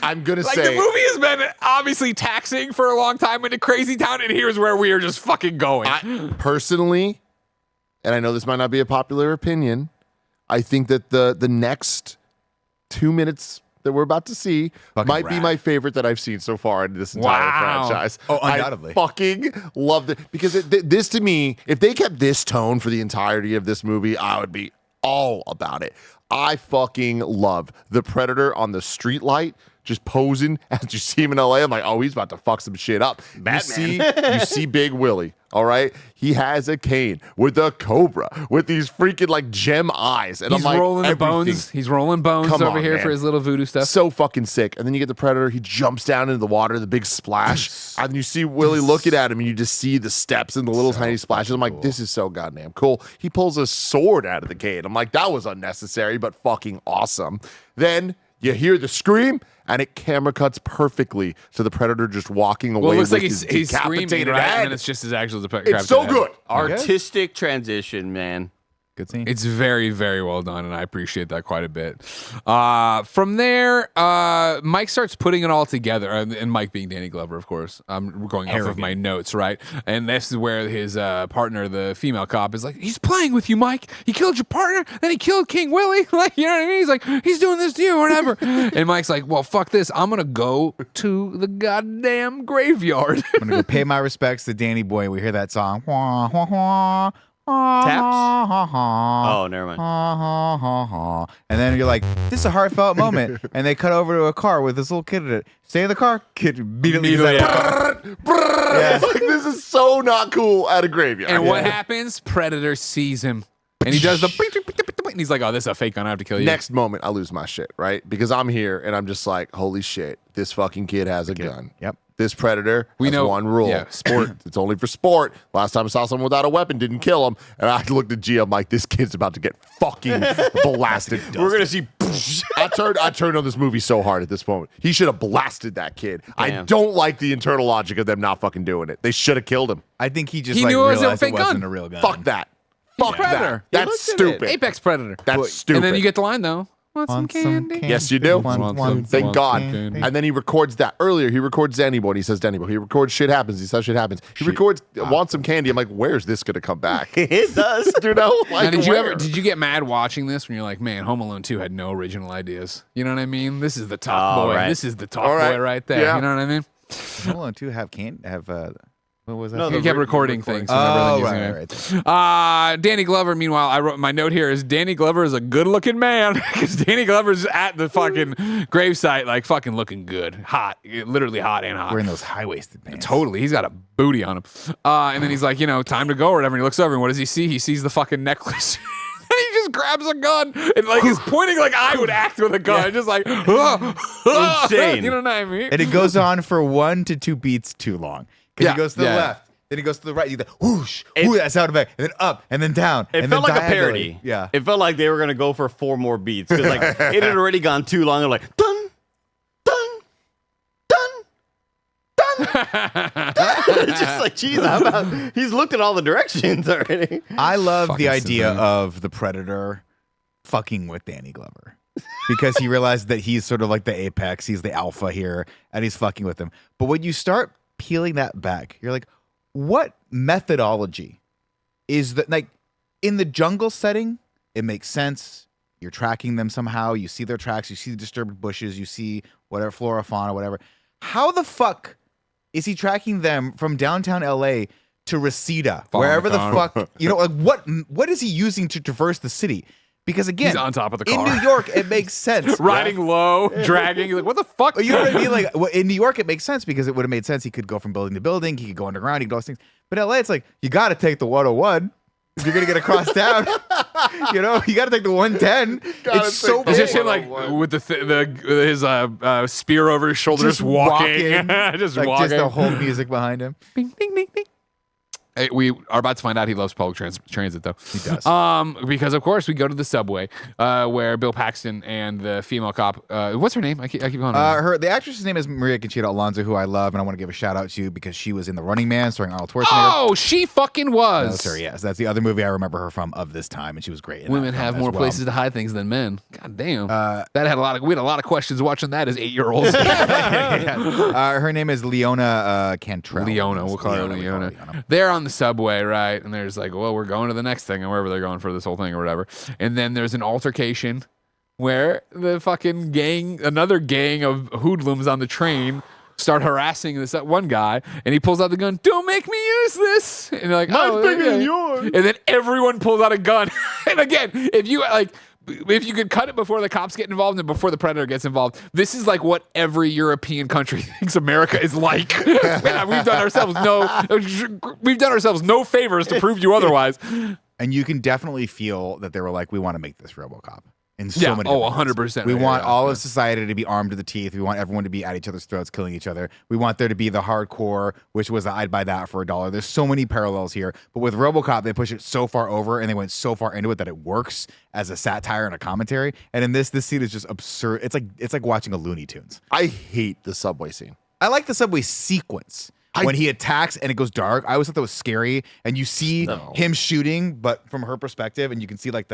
I'm going to Like say. the movie has been obviously taxing for a long time into Crazy Town, and here's where we are just fucking going. Personally, and I know this might not be a popular opinion, I think that the next 2 minutes that we're about to see Fucking might be rad. my favorite that I've seen so far in this entire Wow. franchise. Oh, undoubtedly. I fucking loved it because this to me, if they kept this tone for the entirety of this movie, I would be all about it. I fucking love the Predator on the street light just posing as you see him in LA. I'm like, oh, he's about to fuck some shit up. You see Big Willie, all right? He has a cane with a cobra with these freaking like gem eyes. And He's I'm like, rolling the everything. bones. He's rolling bones Come over on, here man. for his little voodoo stuff. So fucking sick. And then you get the Predator. He jumps down into the water, the big splash. And you see Willie looking at him, and you just see the steps and the little tiny splashes. I'm like, this is so goddamn cool. He pulls a sword out of the cane. I'm like, that was unnecessary, but fucking awesome. Then you hear the scream, and it camera cuts perfectly to the Predator just walking away Well, it looks with like his he's screaming, decapitated right? head. And then it's just his actual It's so good. Artistic transition, man. Good scene. It's very, very well done, and I appreciate that quite a bit. From there, Mike starts putting it all together, and Mike being Danny Glover, of course. I'm going off of my notes, right? And this is where his partner, the female cop, is like, he's playing with you, Mike. He killed your partner, then he killed King Willie. Like, you know what I mean? He's like, he's doing this to you or whatever. And Mike's like, well, fuck this. I'm going to go to the goddamn graveyard. I'm gonna go pay my respects to Danny Boy. We hear that song. Wah, wah, wah. Taps? Oh, Oh, never mind. and then you're like, this is a heartfelt moment. And they cut over to a car with this little kid in it. Stay in the car. Kid immediately gets out of the car. It's like, this is so not cool at a graveyard. And what happens? Predator sees him. And he does the and he's like, oh, this is a fake gun. I have to kill you. Next moment, I lose my shit, right? Because I'm here and I'm just like, holy shit, this fucking kid has a gun. Yep. This Predator We has know- one rule. yeah, sport. It's only for sport. Last time I saw someone without a weapon, didn't kill him. And I looked at G, I'm like, this kid's about to get fucking blasted. We're going to see I turned on this movie so hard at this moment. He should have blasted that kid. I Damn. don't like the internal logic of them not fucking doing it. They should have killed him. I think he just He like knew it was a realized fake it wasn't gun. a real gun. Fuck that. Fuck Predator. that. He That's looked at it. stupid. Apex Predator. That's stupid. And then you get the line though. Want some Want some candy? candy? Yes, you do. Want Thank some God. candy? And then he records that. Earlier, he records Danny Boy, and he says Danny Boy. He records shit happens. He says shit happens. He records want some candy. I'm like, where's this going to come back? It does. You know? Like, Now, where? did you get mad watching this when you're like, man, Home Alone 2 had no original ideas? You know what I mean? This is the top Oh, boy. right. This is the top All right. boy right there. Yeah. You know what I mean? Home Alone 2 have what was that? No, He the kept re- recording recording. things. Whenever Oh, they're right, using it. right. Danny Glover, meanwhile, I wrote my note here is Danny Glover is a good looking man because Danny Glover's at the fucking gravesite, like fucking looking good. Hot. Literally hot and hot. Wearing those high-waisted pants. Totally. He's got a booty on him. And then he's like, time to go or whatever. And he looks over and what does he see? He sees the fucking necklace. And he just grabs a gun and like he's pointing like I would act with a gun. Just like, Insane. You know what I mean? And it goes on for 1 to 2 beats too long. Because Yeah, he goes to the yeah. left, then he goes to the right. You go whoosh, that sound effect, and then up, and then down. It and felt then like a diagonally. parody. Yeah. It felt like they were gonna go for 4 more beats because like it had already gone too long. They're like dun dun dun dun. It's just like, geez, how about he's looked at all the directions already. I love Fucking the idea Suzuki. of the Predator fucking with Danny Glover. Because he realized that he's sort of like the apex, he's the alpha here, and he's fucking with him. But when you start peeling that back, you're like, what methodology is that? Like in the jungle setting, it makes sense. You're tracking them somehow. You see their tracks. You see the disturbed bushes. You see whatever flora, fauna, whatever. How the fuck is he tracking them from downtown LA to Reseda, Following wherever the the car. fuck, like what is he using to traverse the city? Because again, He's on top of the in car. New York, it makes sense. Riding low, dragging. You're like, what the fuck? You know what I mean? Like in New York, it makes sense because it would have made sense. He could go from building to building. He could go underground. He could do those things. But LA, it's like you got to take the 101 if you're gonna get across town. You know, you got to take the 110. Gotta It's so take the It's big. just him like with his spear over his shoulder, just walking, just like walking. just the whole music behind him. Bing, bing, bing, bing. Hey, we are about to find out he loves public transit, though. He does. Because of course we go to the subway, where Bill Paxton and the female cop. What's her name? I keep calling her. The actress's name is Maria Conchita Alonso, who I love, and I want to give a shout out to because she was in The Running Man, starring Arnold Schwarzenegger. Oh, she fucking was. That's her, yes. That's the other movie I remember her from of this time, and she was great. in Women that have film more as well. places to hide things than men. God damn. We had a lot of questions watching that as 8-year-olds. Her name is Leona Cantrell. Leona, we'll call her Leona. They're on the subway, right? And there's like, well, we're going to the next thing, and wherever they're going for this whole thing or whatever. And then there's an altercation where the fucking another gang of hoodlums on the train start harassing this one guy, and he pulls out the gun. Don't make me use this. And they're like, Mine's bigger than okay. yours. And then everyone pulls out a gun. And again, if you could cut it before the cops get involved and before the Predator gets involved, this is like what every European country thinks America is like. And we've done ourselves no favors to prove you otherwise. And you can definitely feel that they were like, we want to make this RoboCop. In so many different ways. 100%. We right, want yeah. all of society to be armed to the teeth. We want everyone to be at each other's throats, killing each other. We want there to be the hardcore, which was I'd buy that for $1. There's so many parallels here. But with RoboCop, they push it so far over and they went so far into it that it works as a satire and a commentary. And in this scene is just absurd. It's like watching a Looney Tunes. I hate the subway scene. I like the subway sequence. When he attacks and it goes dark, I always thought that was scary. And you see him shooting, but from her perspective, and you can see like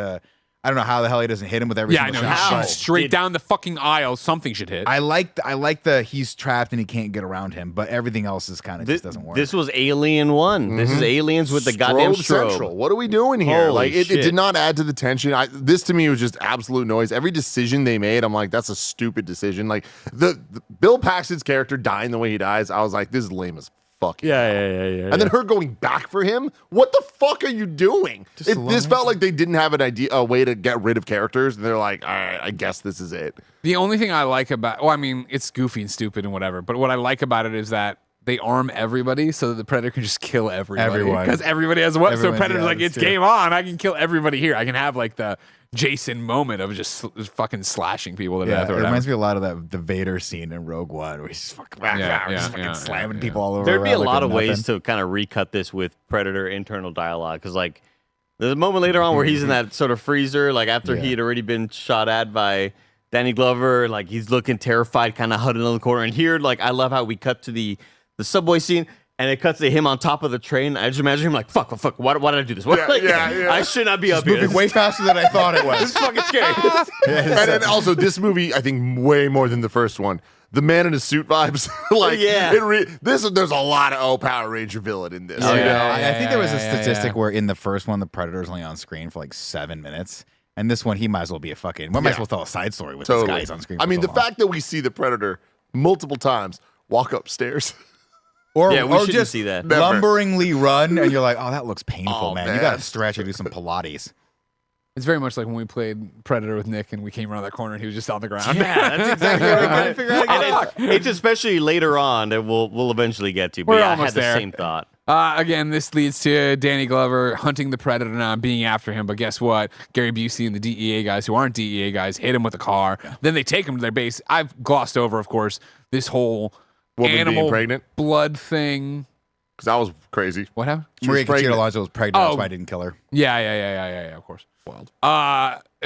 I don't know how the hell he doesn't hit him with every Yeah, I single know. shot. He's straight down the fucking aisle. Something should hit. I like the he's trapped and he can't get around him, but everything else is kind of just doesn't work. This was Alien 1. This is Aliens with the goddamn strobe. Central. What are we doing here? Holy Like it shit. did not add to the tension. This to me was just absolute noise. Every decision they made, I'm like, that's a stupid decision. Like the Bill Paxton's character dying the way he dies, I was like, this is lame as fuck. Yeah. And then her going back for him. What the fuck are you doing? This felt like they didn't have a way to get rid of characters. And they're like, all right, I guess this is it. The only thing I like about, well, I mean, it's goofy and stupid and whatever, but what I like about it is that they arm everybody so that the Predator can just kill everybody. Everyone. Because everybody has what? So Everyone's- Predator's yeah, like, that's it's true. game on. I can kill everybody here. I can have like the Jason moment of just fucking slashing people to yeah, death or it whatever. reminds me a lot of the Vader scene in Rogue One, where he's just fucking, slamming yeah. people all over. There'd be a around like lot of nothing. ways to kind of recut this with Predator internal dialogue because, like, There's a moment later on where he's in that sort of freezer, like after he had already been shot at by Danny Glover, like he's looking terrified, kind of huddling in the corner. And here, like I love how we cut to the subway scene, and it cuts to him on top of the train. I just imagine him like, fuck, why did I do this? I should not be up here. Moving way faster than I thought it was. This is fucking scary. And then also, this movie, I think, way more than the first one. The man in a suit vibes, like there's a lot of Power Ranger villain in this. Oh, you yeah. know? I think there was a statistic where in the first one, the Predator's only on screen for like 7 minutes. And this one, he might as well be a fucking. We might as well tell a side story with this guy. He's on screen. I mean, for the so long. fact that we see the Predator multiple times walk upstairs. or Yeah, we or shouldn't just see that. Never. lumberingly run, and you're like, oh, that looks painful, Oh, man. man. You got to stretch or do some Pilates. It's very much like when we played Predator with Nick and we came around that corner and he was just on the ground. Yeah, that's exactly what I'm trying to figure out. It's especially later on that we'll eventually get to. But We're yeah, I almost had the there. same thought. Again, this leads to Danny Glover hunting the Predator now, being after him. But guess what? Gary Busey and the DEA guys, who aren't DEA guys, hit him with a car. Then they take him to their base. I've glossed over, of course, this whole Woman being animal pregnant? blood thing. Because that was crazy. What happened? Maria pregnant. Conchita Alonso was pregnant. That's Oh. why I didn't kill her. Yeah, of course. Wild.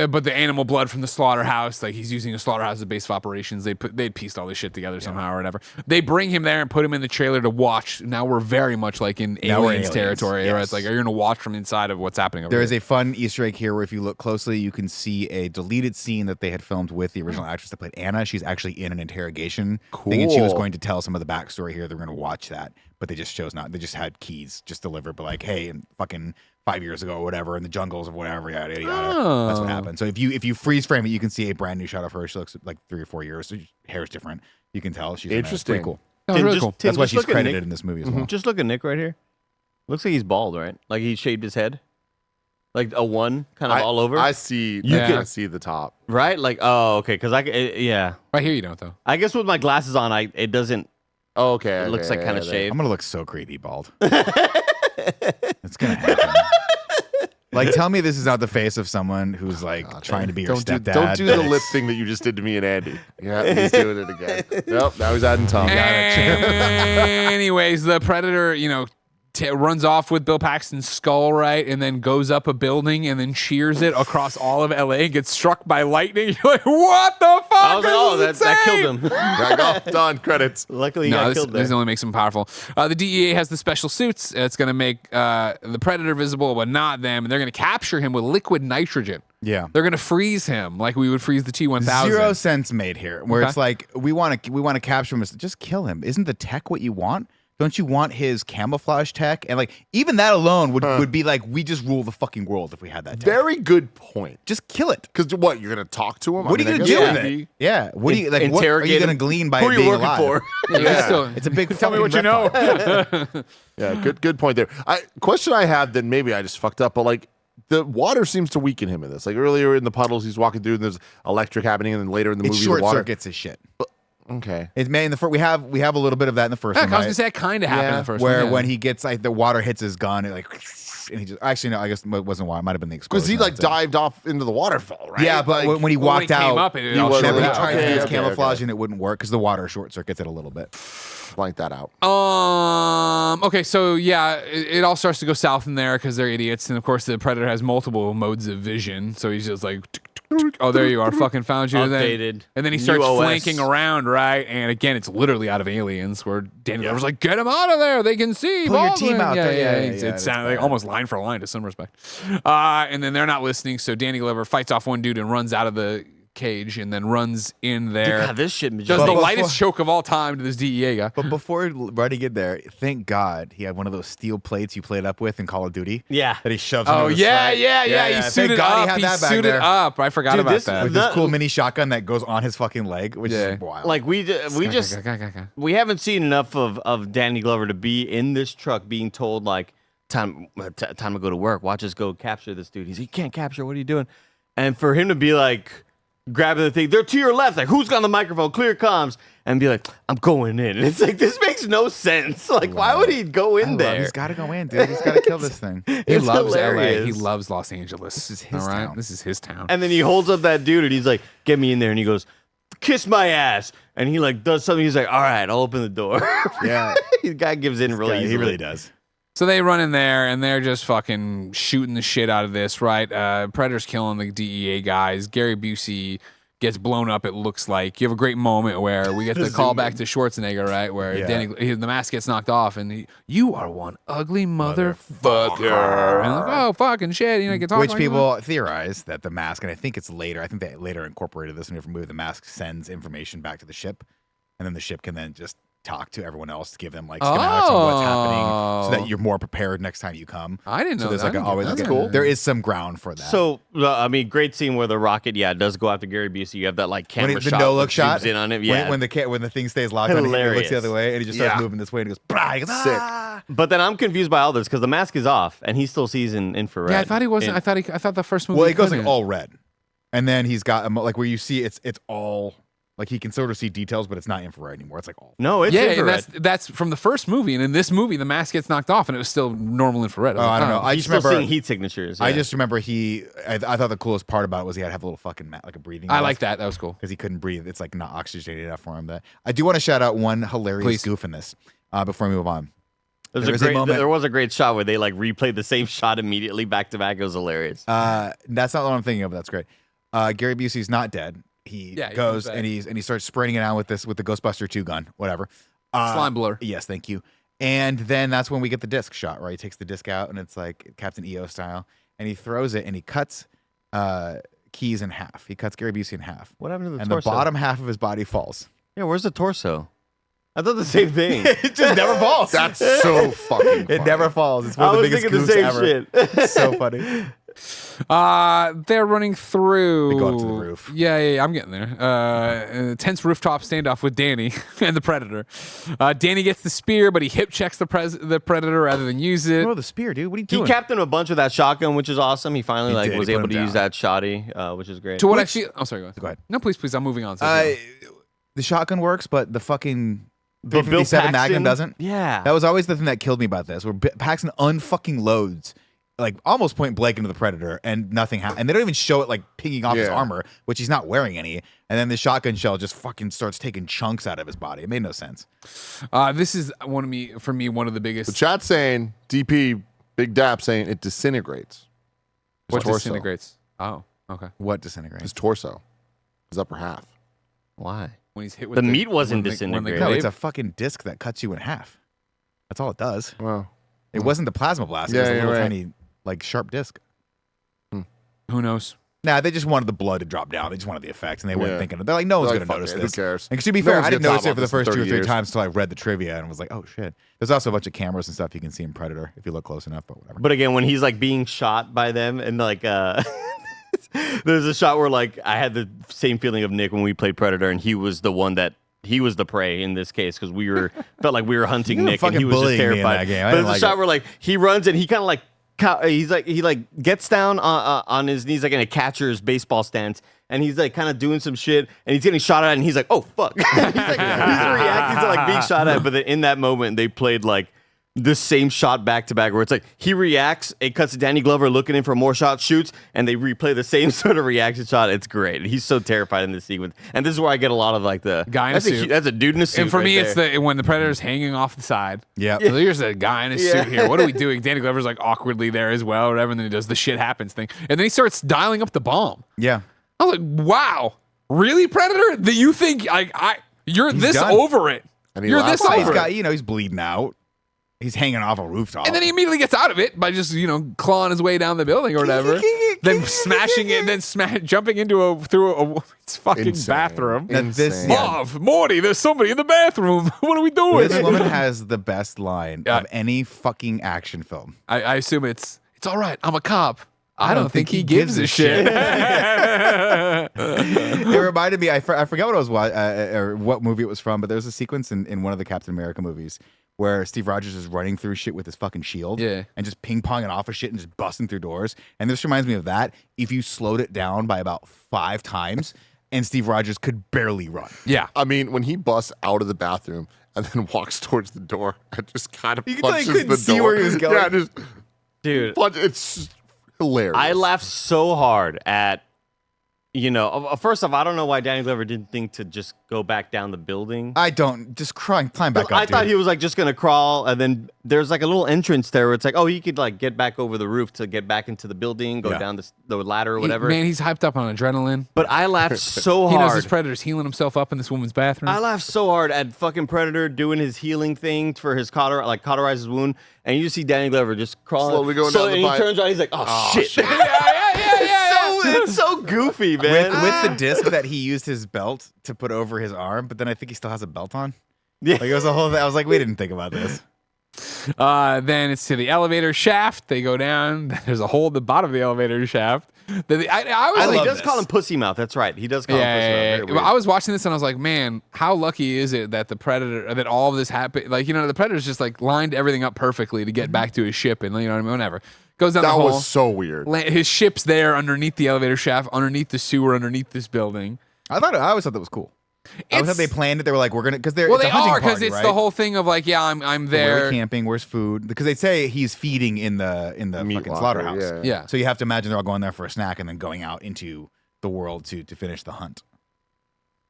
But the animal blood from the slaughterhouse, like he's using a slaughterhouse as a base of operations. They'd pieced all this shit together somehow or whatever. They bring him there and put him in the trailer to watch. Now we're very much like in Now we're aliens aliens, territory. Where yes. it's like, are you gonna watch from inside of what's happening over There here? is a fun Easter egg here where if you look closely, you can see a deleted scene that they had filmed with the original actress that played Anna. She's actually in an interrogation thing, and she was Cool. going to tell some of the backstory here. They're going to watch that, but they just chose not. They just had keys just delivered, but like, hey, and fucking 5 years ago or whatever, in the jungles of whatever, yada, yada, yada. That's what happened. So if you freeze frame it, you can see a brand new shot of her. She looks like 3 or 4 years. Her hair's different. You can tell she's in it. It's Interesting. pretty cool. Oh, Tim, really just- cool. Tim, That's why just she's look at credited Nick. in this movie as well. Just look at Nick right here. Looks like he's bald, right? Like he shaved his head, like a one kind of all over. I see. can- I see the top. right? Like okay, because yeah. Right here, you don't though. I guess with my glasses on, it doesn't. Oh, okay. It looks like kind of shaved. I'm gonna look so creepy bald. It's gonna happen. Like, tell me this is not the face of someone who's like trying to be your stepdad. Don't do the lip thing that you just did to me and Andy. Yeah, he's doing it again. Nope, now he's adding Tom. Anyways, the Predator, runs off with Bill Paxton's skull, right? And then goes up a building and then cheers it across all of LA and gets struck by lightning. You're like, what the fuck? I was like, This is that insane!" killed him. Right, go. Done. Credits. Luckily, he No, got this killed there. only makes him powerful. The DEA has the special suits. It's going to make the Predator visible, but not them. And they're going to capture him with liquid nitrogen. Yeah. They're going to freeze him like we would freeze the T-1000. 0 sense made here, where Okay. it's like we want to capture him. Just kill him. Isn't the tech what you want? Don't you want his camouflage tech? And like even that alone would be like we just rule the fucking world if we had that tech. Very good point. Just kill it. Because what, you're going to talk to him? What are you I gonna guess do that with would it? be- Yeah. What do you like? What are you Interrogate gonna him. glean by Who are being you working alive? for? Yeah. It's a big. Tell me what you know. Yeah, good point there. Question I have, then maybe I just fucked up, but like the water seems to weaken him in this. Like earlier in the puddles, he's walking through and there's electric happening, and then later in the It's movie, short the water. circuits as shit. Okay. It's man. In the first, we have a little bit of that in the first I one, was right? going to say that kind of happened in the first where one. yeah. when he gets like the water hits his gun, and like, and he just actually no, I guess it wasn't water. It might have been the explosion. Because he like That's it. dived off into the waterfall, right? Yeah, but Like, when he Well, when walked he came out, up, it he all was- showed then he up. tried to Okay, use okay, camouflage okay. and it wouldn't work because the water short circuits it a little bit. blank that out. Okay, so yeah, it all starts to go south in there because they're idiots, and of course the Predator has multiple modes of vision, so he's just like, oh, there you are, fucking found you. Updated. And then he starts New OS. flanking around, right? And again, it's literally out of Aliens, where Danny Glover's like, get him out of there, they can see. Pull your Baldwin." team out Yeah, there. Yeah, It's, yeah, it that's sounds like bad. almost line for line to some respect. And then they're not listening, so Danny Glover fights off one dude and runs out of the cage, and then runs in there. God, this shit. Does just the before- lightest choke of all time to this DEA guy. But before running in there, thank God he had one of those steel plates you played up with in Call of Duty. Yeah. That he shoves. Oh under the yeah, slide. yeah. He Thank suited God up. he had that back suited there. up. I forgot Dude, about this- that. With That- this cool mini shotgun that goes on his fucking leg, which Yeah. is wild. Like we just we haven't seen enough of Danny Glover to be in this truck being told like time to go to work. Watch us go capture this dude. He's like, you can't capture. What are you doing? And for him to be like grabbing the thing, they're to your left. Like who's got the microphone? Clear comms. And be like, I'm going in. And it's like this makes no sense. Like why would he go in there? He's got to go in, dude. He's got to kill this thing. He It's loves LA. hilarious. He loves Los Angeles. This is his all right? town. This is his town. And then he holds up that dude and he's like, get me in there. And he goes, kiss my ass. And he like does something. He's like, all right, I'll open the door. Yeah. The guy gives in really Yeah, easily. he really does. So they run in there and they're just fucking shooting the shit out of this, right? Predator's killing the DEA guys. Gary Busey gets blown up, it looks like. You have a great moment where we get the call back to Schwarzenegger, right? Where the mask gets knocked off and you are one ugly motherfucker. And like, oh, fucking shit. You know, gets Which people theorize that the mask, and I think it's later, I think they later incorporated this in a different movie, the mask sends information back to the ship, and then the ship can then just talk to everyone else to give them like schematics on what's happening so that you're more prepared next time you come. I didn't know so there's that. like always That's like cool. There is some ground for that. So, I mean, great scene where the rocket, does go after Gary Busey. You have that like camera the shot. no-look that shot zooms in on it. when- Yeah. when the thing stays locked on, he looks Hilarious. the other way and he just starts moving this way and he goes, "Brah," he goes, "Ah." But then I'm confused by all this because the mask is off and he still sees in infrared. Yeah, I thought he wasn't. I thought the first movie. Well, it goes couldn't. like all red, and then he's got like where you see it's all like he can sort of see details, but it's not infrared anymore. It's like all. No, it's Yeah, and infrared. that's from the first movie, and in this movie, the mask gets knocked off, and it was still normal infrared. Oh, I don't know. I He's just still remember. seeing heat signatures. I yeah. just remember I thought the coolest part about it was he had to have a little fucking like a breathing. I like that. That was cool. because he couldn't breathe. It's like not oxygenated enough for him. That I do want to shout out one hilarious Please. goof in this before we move on. There There is a moment- was a great shot where they like replayed the same shot immediately back to back. It was hilarious. That's not what I'm thinking of, but that's great. Gary Busey's not dead. He Yeah, he goes comes back. and he starts spraying it out with the Ghostbuster 2 gun, whatever. Slime blur. Yes, thank you. And then that's when we get the disc shot, right? He takes the disc out and it's like Captain EO style, and he throws it and he cuts Keys in half. He cuts Gary Busey in half. What happened to the and torso? the bottom half of his body falls. Yeah, where's the torso? I thought the same thing. It just never falls. That's so fucking funny. It never falls. It's one I of the was biggest thinking the goofs same ever. shit. It's so funny. They're running through. They go up to the roof. Yeah, I'm getting there. Tense rooftop standoff with Danny and the Predator. Danny gets the spear, but he hip checks the Predator rather than use it. Throw the spear, dude. What are you He doing? capped him a bunch with that shotgun, which is awesome. He finally He like did. was He put able him to use down. that shoddy, which is great. To what I feel. I'm sorry. Go ahead. Go ahead. No, please. I'm moving on. So The shotgun works, but the fucking But Bill 357 Magnum Paxton- doesn't. Yeah. That was always the thing that killed me about this, where Paxton unfucking loads, like almost point blank into the Predator, and nothing happens. And they don't even show it like pinging off his Yeah. armor, which he's not wearing any. And then the shotgun shell just fucking starts taking chunks out of his body. It made no sense. this is one of the biggest. The chat saying DP Big Dap saying it disintegrates. What torso. disintegrates? Oh, okay. What disintegrates? His torso, his upper half. Why? When he's hit with The meat when wasn't they disintegrated. No, clave- it's a fucking disc that cuts you in half. That's all it does. Wow. It wasn't the plasma blast. It Yeah, was a you're little right. tiny, like sharp disc. Who knows? Nah, they just wanted the blood to drop down. They just wanted the effects, and they weren't Yeah. thinking. They're like, no one's They're gonna like, notice fuck it, this. who cares? And to be No fair, one's I didn't gonna notice talk it for the about this in first 2 or 30 3 years. times until I read the trivia and was like, oh shit. There's also a bunch of cameras and stuff you can see in Predator if you look close enough, but whatever. But again, when he's like being shot by them, and like there's a shot where like I had the same feeling of Nick when we played Predator, and he was the one that he was the prey in this case because we were felt like we were hunting You were Nick, and he fucking was just bullying me in terrified. that game. I But didn't there's like a shot it. where like he runs and he kind of like he gets down on his knees like in a catcher's baseball stance, and he's like kind of doing some shit, and he's getting shot at, and he's like, oh fuck, he's reacting to like being shot at. But then in that moment, they played like the same shot back to back, where it's like he reacts, it cuts to Danny Glover looking in for more shots, shoots, and they replay the same sort of reaction shot. It's great. He's so terrified in this sequence, and this is where I get a lot of like the Guy in a suit. That's a dude in a suit. And for right me, there. it's the when the Predator's hanging off the side. Yeah. So there's a guy in a Yeah. suit here. What are we doing? Danny Glover's like awkwardly there as well, or whatever. And then he does the shit happens thing, and then he starts dialing up the bomb. Yeah. I was like, wow, really, Predator? That you think you're He's this done. over it? And he You're laughs this at over it. it. He's bleeding out. He's hanging off a rooftop. And then he immediately gets out of it by just clawing his way down the building or whatever. Then smashing it, then jumping into through a fucking Insane. bathroom. That this- Insane. yeah. Marv, Morty, there's somebody in the bathroom. What are we doing? This woman has the best line Yeah. of any fucking action film. I assume it's all right. I'm a cop. I don't think he gives a shit. It reminded me. I forget what it was, or what movie it was from, but there was a sequence in one of the Captain America movies where Steve Rogers is running through shit with his fucking shield, Yeah. and just ping ponging off of shit and just busting through doors. And this reminds me of that. If you slowed it down by about 5 times, and Steve Rogers could barely run. Yeah. I mean, when he busts out of the bathroom and then walks towards the door and just kind of You can tell he punches couldn't the see door. where he was going. Yeah, just dude. it's hilarious. I laughed so hard at, you know, first off, I don't know why Danny Glover didn't think to just go back down the building. I don't just climb back up. I thought dude. he was like just gonna crawl, and then there's like a little entrance there where it's like, oh, he could like get back over the roof to get back into the building, go down the ladder or whatever. Man, he's hyped up on adrenaline. But I laughed so He hard. knows his predator's healing himself up in this woman's bathroom. I laughed so hard at fucking Predator doing his healing thing for his cauterize his wound, and you just see Danny Glover just crawling Slowly going down the and pipe. he turns around, he's like, oh, shit. yeah. It's so goofy, man. with the disc that he used his belt to put over his arm, but then I think he still has a belt on. Yeah. Like it was a whole thing. I was like, we didn't think about this. Then it's to the elevator shaft. They go down. There's a hole at the bottom of the elevator shaft. I was Oh, like, he does call him Pussy Mouth. That's right. He does call him Pussy Mouth. Very Well, weird. I was watching this and I was like, man, how lucky is it that the Predator, that all of this happened? Like, you know, the Predator's just like lined everything up perfectly to get back to his ship and, you know what I mean? Whatever. Goes down the That hole. was so weird. His ship's there underneath the elevator shaft, underneath the sewer, underneath this building. I always thought that was cool. I always thought they planned it. They were like, we're gonna because they're Well, it's they a hunting are because party, it's right? the whole thing of like, yeah, I'm Where are there. we camping? Where's food? Because they say he's feeding in the Meat fucking locker, slaughterhouse. yeah. Yeah. So you have to imagine they're all going there for a snack and then going out into the world to finish the hunt.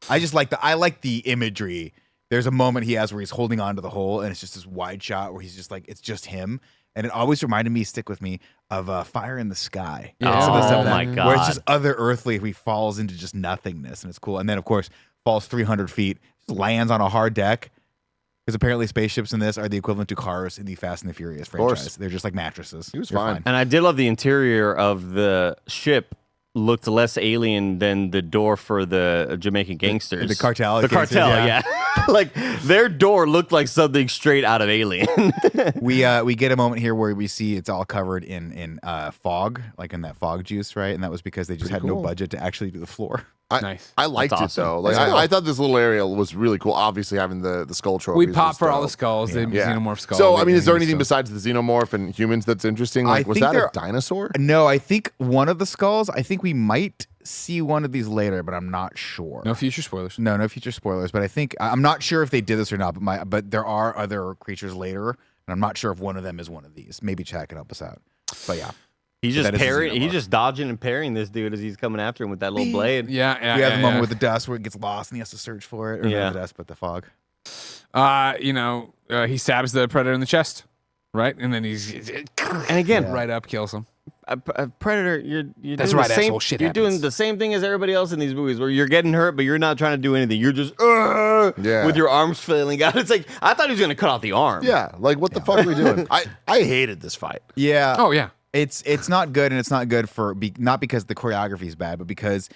I like the imagery. There's a moment he has where he's holding on to the hole and it's just this wide shot where he's just like it's just him. And it always reminded me, stick with me, of Fire in the Sky. Yeah. Some of the stuff Oh, my Where it's God. just other-earthly, he falls into just nothingness, and it's cool. And then, of course, falls 300 feet, just lands on a hard deck. Because apparently spaceships in this are the equivalent to cars in the Fast and the Furious course. franchise. They're just like mattresses. He was You're fine. And I did love the interior of the ship. Looked less alien than the door for the Jamaican gangsters. the cartel The gangsters, cartel, yeah. yeah. Like their door looked like something straight out of Alien. We get a moment here where we see it's all covered in fog, like in that fog juice, right? And that was because they just had no cool. budget to actually do the floor. Nice. I liked That's it awesome. though. Like That's cool. I thought this little area was really cool. Obviously, having the skull trophies. We was popped for all the dope. skulls, the Yeah. xenomorph skulls. So I mean, is there the anything skulls. besides the xenomorph and humans that's interesting? Like, I was think that a there- dinosaur? No, I think one of the skulls, I think we might see one of these later, but I'm not sure. No future spoilers. No future spoilers, but I think I'm not sure if they did this or not. But there are other creatures later, and I'm not sure if one of them is one of these. Maybe Chad can help us out. But yeah, He's just that is a parrying. xenomorph. He's just dodging and parrying this dude as he's coming after him with that little blade. Yeah. we have the moment with the dust where it gets lost and he has to search for it. Or Yeah. not the dust, but the fog. He stabs the Predator in the chest, right? And then he's And again, right up, kills him. Predator, you're That's doing right, the same, asshole. Shit You're doing happens. the same thing as everybody else in these movies, where you're getting hurt, but you're not trying to do anything. You're just Yeah. with your arms flailing out. It's like I thought he was gonna cut off the arm. Yeah. Like, what the fuck are we doing? I hated this fight. Yeah. Oh yeah. It's not good, and it's not good for not because the choreography is bad, but because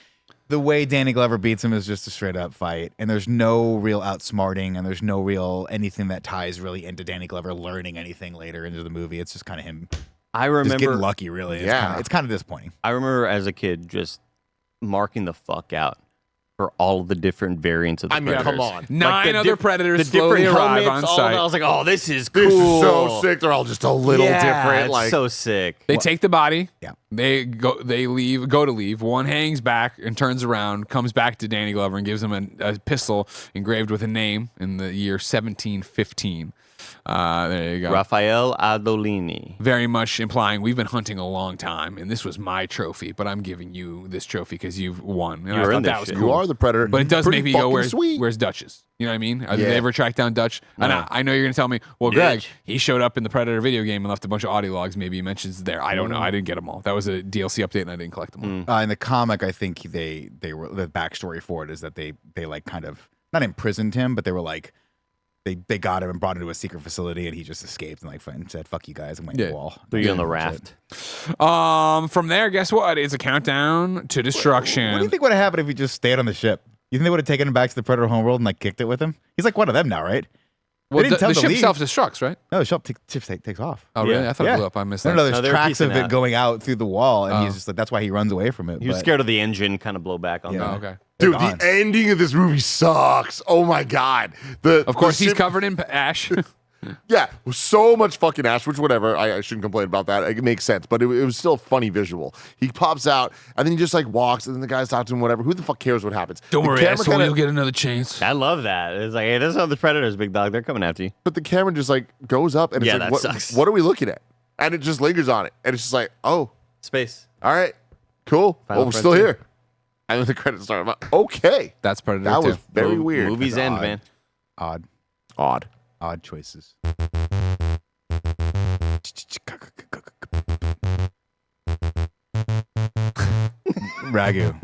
the way Danny Glover beats him is just a straight up fight, and there's no real outsmarting, and there's no real anything that ties really into Danny Glover learning anything later into the movie. It's just kind of him I just remember. getting lucky. Really, Yeah. it's kind of disappointing. I remember as a kid just marking the fuck out for all of the different variants of the I mean, Predators. come on. Nine the other diff- Predators the slowly different arrive helmets, on all of site. that. I was like, oh, this is cool. This is so sick. They're all just a little Yeah, different. it's Like, so sick. They take the body. Yeah. They go to leave. One hangs back and turns around, comes back to Danny Glover and gives him a pistol engraved with a name in the year 1715. There you go. Raphael Adolini. Very much implying we've been hunting a long time, and this was my trophy, but I'm giving you this trophy because you've won. And You I were thought in this that was shit. cool. you are the predator. But it does Pretty make me go, fucking where's sweet. Dutch's? You know what I mean? Did Yeah. they ever track down Dutch? And No. I know you're going to tell me, well, Greg, Dutch. he showed up in the Predator video game and left a bunch of audio logs. Maybe he mentions there. I don't know. I didn't get them all. That was a DLC update, and I didn't collect them all. In the comic, I think they were the backstory for it is that they like kind of not imprisoned him, but they were like they got him and brought him to a secret facility, and he just escaped and like said "fuck you guys" and went to Yeah. the wall. Threw you on the That's it. raft. From there, guess what? It's a countdown to destruction. What do you think would have happened if he just stayed on the ship? You think they would have taken him back to the Predator homeworld and like kicked it with him? He's like one of them now, right? Well, didn't the tell him to ship leave. self-destructs, right? No, the ship takes off. Oh, really? Yeah. I thought Yeah. it blew up. I missed No, that. no, there's No, they were tracks of piecing it out. going out through the wall, and Oh. he's just like, that's why he runs away from it. He was but scared of the engine kind of blow back on Yeah. them. Oh, okay. they're Dude, gone. the ending of this movie sucks. Oh my god. Of course, the he's ship- covered in ash. Yeah, so much fucking ash, which whatever. I shouldn't complain about that. It makes sense, but it was still a funny visual. He pops out, and then he just like walks, and then the guys talk to him, whatever. Who the fuck cares what happens? Don't The worry, camera asshole. kinda- You'll get another chance. I love that. It's like, hey, this are the Predators, big dog. They're coming after you. But the camera just like goes up, and it's Yeah, like, that what, sucks. what are we looking at? And it just lingers on it, and it's just like, oh, Space. all right, cool. Final Well, we're still frontier. here. And then the credits start. I'm like, okay. That's Predator That 2. was very weird. Movies end, man. Odd Odd. choices. RaGu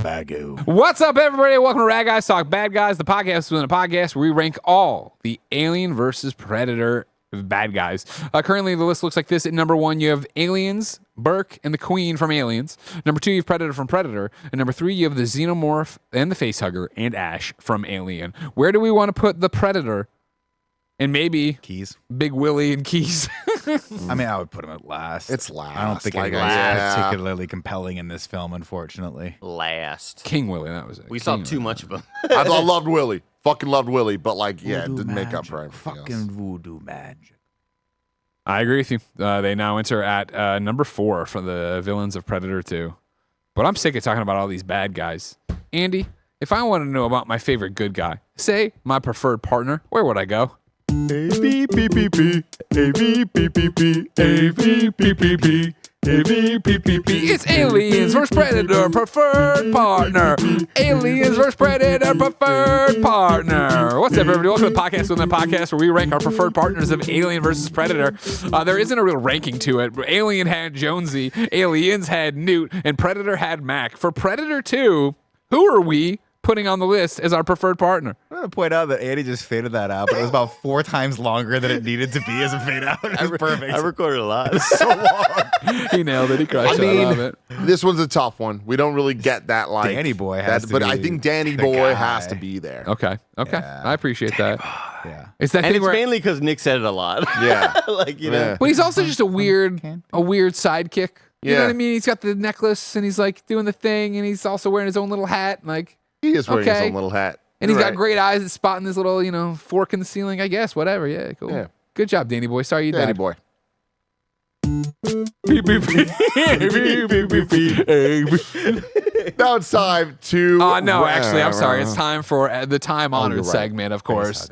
BaGu. What's up, everybody? Welcome to Rad Guys Talk Bad Guys, the podcast within a podcast where we rank all the Alien versus Predator bad guys. Currently, the list looks like this. At number 1, you have Aliens, Burke, and the Queen from Aliens. Number 2, you have Predator from Predator. And number 3, you have the Xenomorph and the Facehugger and Ash from Alien. Where do we want to put the Predator? And maybe Keys. Big Willie and Keys. I mean, I would put him at last. It's last. I don't think Like, anyone's yeah. particularly compelling in this film, unfortunately. Last. King Willie, that was it. We saw King too Willie. much of him. I loved Willie. Fucking loved Willie. But like, yeah, it Voodoo didn't make up magic. for everything Fucking else. voodoo magic. I agree with you. They now enter at number 4 for the villains of Predator 2. But I'm sick of talking about all these bad guys. Andy, if I want to know about my favorite good guy, say my preferred partner, where would I go? It's Aliens vs. Predator preferred partner. Aliens vs. Predator preferred partner. What's up, everybody? Welcome to the podcast within the podcast where we rank our preferred partners of Alien versus Predator. There isn't a real ranking to it. Alien had Jonesy, Aliens had Newt, and Predator had Mac. For Predator 2, who are we putting on the list as our preferred partner? I'm going to point out that Andy just faded that out, but it was about 4 times longer than it needed to be as a fade out. It was perfect. I recorded a lot. so long. He nailed it. He crushed I it. I love mean, it. this one's a tough one. We don't really get that like Danny Boy has to but be I think Danny the Boy guy. has to be there. Okay. Yeah. I appreciate that. Yeah. It's that And thing it's where mainly because Nick said it a lot. Yeah. like, you Yeah. know. well, he's also just a weird sidekick. You know Yeah. what I mean? He's got the necklace and he's like doing the thing and he's also wearing his own little hat. Like, He is wearing his Okay. own little hat. and he's You're got right. great eyes that's spotting this little, fork in the ceiling, I guess. Whatever. Yeah, cool. Yeah. Good job, Danny Boy. Sorry you Danny died. Boy. Now it's time to. No, actually, I'm sorry. It's time for the time-honored you're right. segment, of course.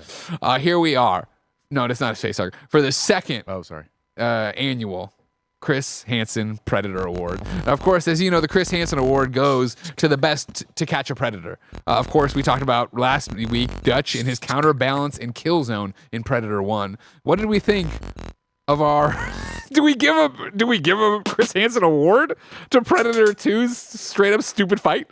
Here we are. No, it's not a facehugger. For the second Oh, sorry. annual Chris Hansen Predator Award. Now, of course, as you know, the Chris Hansen Award goes to the best to catch a predator. Of course, we talked about last week Dutch and his counterbalance and kill zone in Predator 1. What did we think of our? Do we give a Chris Hansen Award to Predator 2's straight up stupid fight?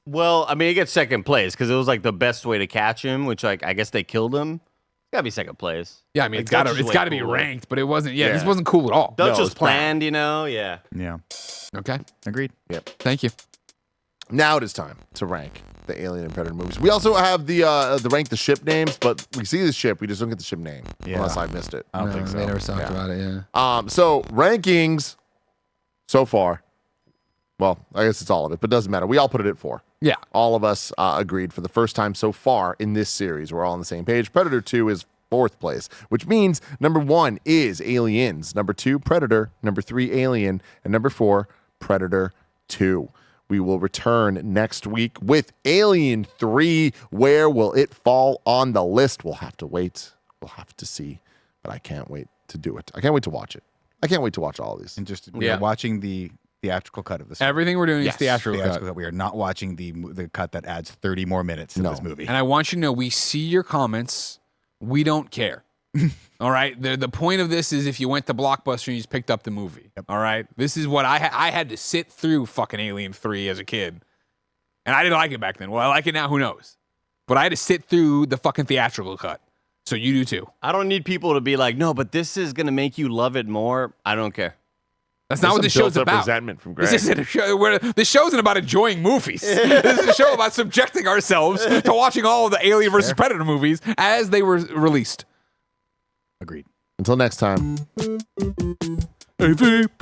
Well, I mean, it gets second place because it was like the best way to catch him, which like I guess they killed him. It's gotta be second place. Yeah, I mean, Like, it's got Dutch is to way it's got to be cooler. ranked, but it wasn't. Yeah, this Yeah. wasn't cool at all. Dutch No, was it's bad. planned, yeah. Yeah. Okay, Agreed. thank you. Now it is time to rank the Alien and Predator movies. We also have the rank the ship names, but we see the ship, we just don't get the ship name Yeah. unless I missed it. I don't think so. They never talked about it. Yeah. So rankings so far. Well, I guess it's all of it, but it doesn't matter. We all put it at 4. Yeah. All of us agreed for the first time so far in this series. We're all on the same page. Predator 2 is 4th place, which means number 1 is Aliens, number 2 Predator, number 3 Alien, and number 4 Predator 2. We will return next week with Alien 3. Where will it fall on the list? We'll have to wait. We'll have to see. But I can't wait to do it. I can't wait to watch it. I can't wait to watch all of these. And just we are watching the theatrical cut of this. Everything we're doing Yes. is theatrical cut. cut. We are not watching the cut that adds 30 more minutes to No. this movie. And I want you to know, we see your comments. We don't care. All right. The point of this is if you went to Blockbuster and you just picked up the movie. All right. This is what I had to sit through fucking Alien 3 as a kid. And I didn't like it back then. Well, I like it now. Who knows? But I had to sit through the fucking theatrical cut. So you do too. I don't need people to be like, no, but this is gonna make you love it more. I don't care. That's not what this show's built-up about. resentment from Greg. This isn't a show where the show isn't about enjoying movies. This is a show about subjecting ourselves to watching all of the Alien versus Predator movies as they were released. Agreed. Until next time. AVP,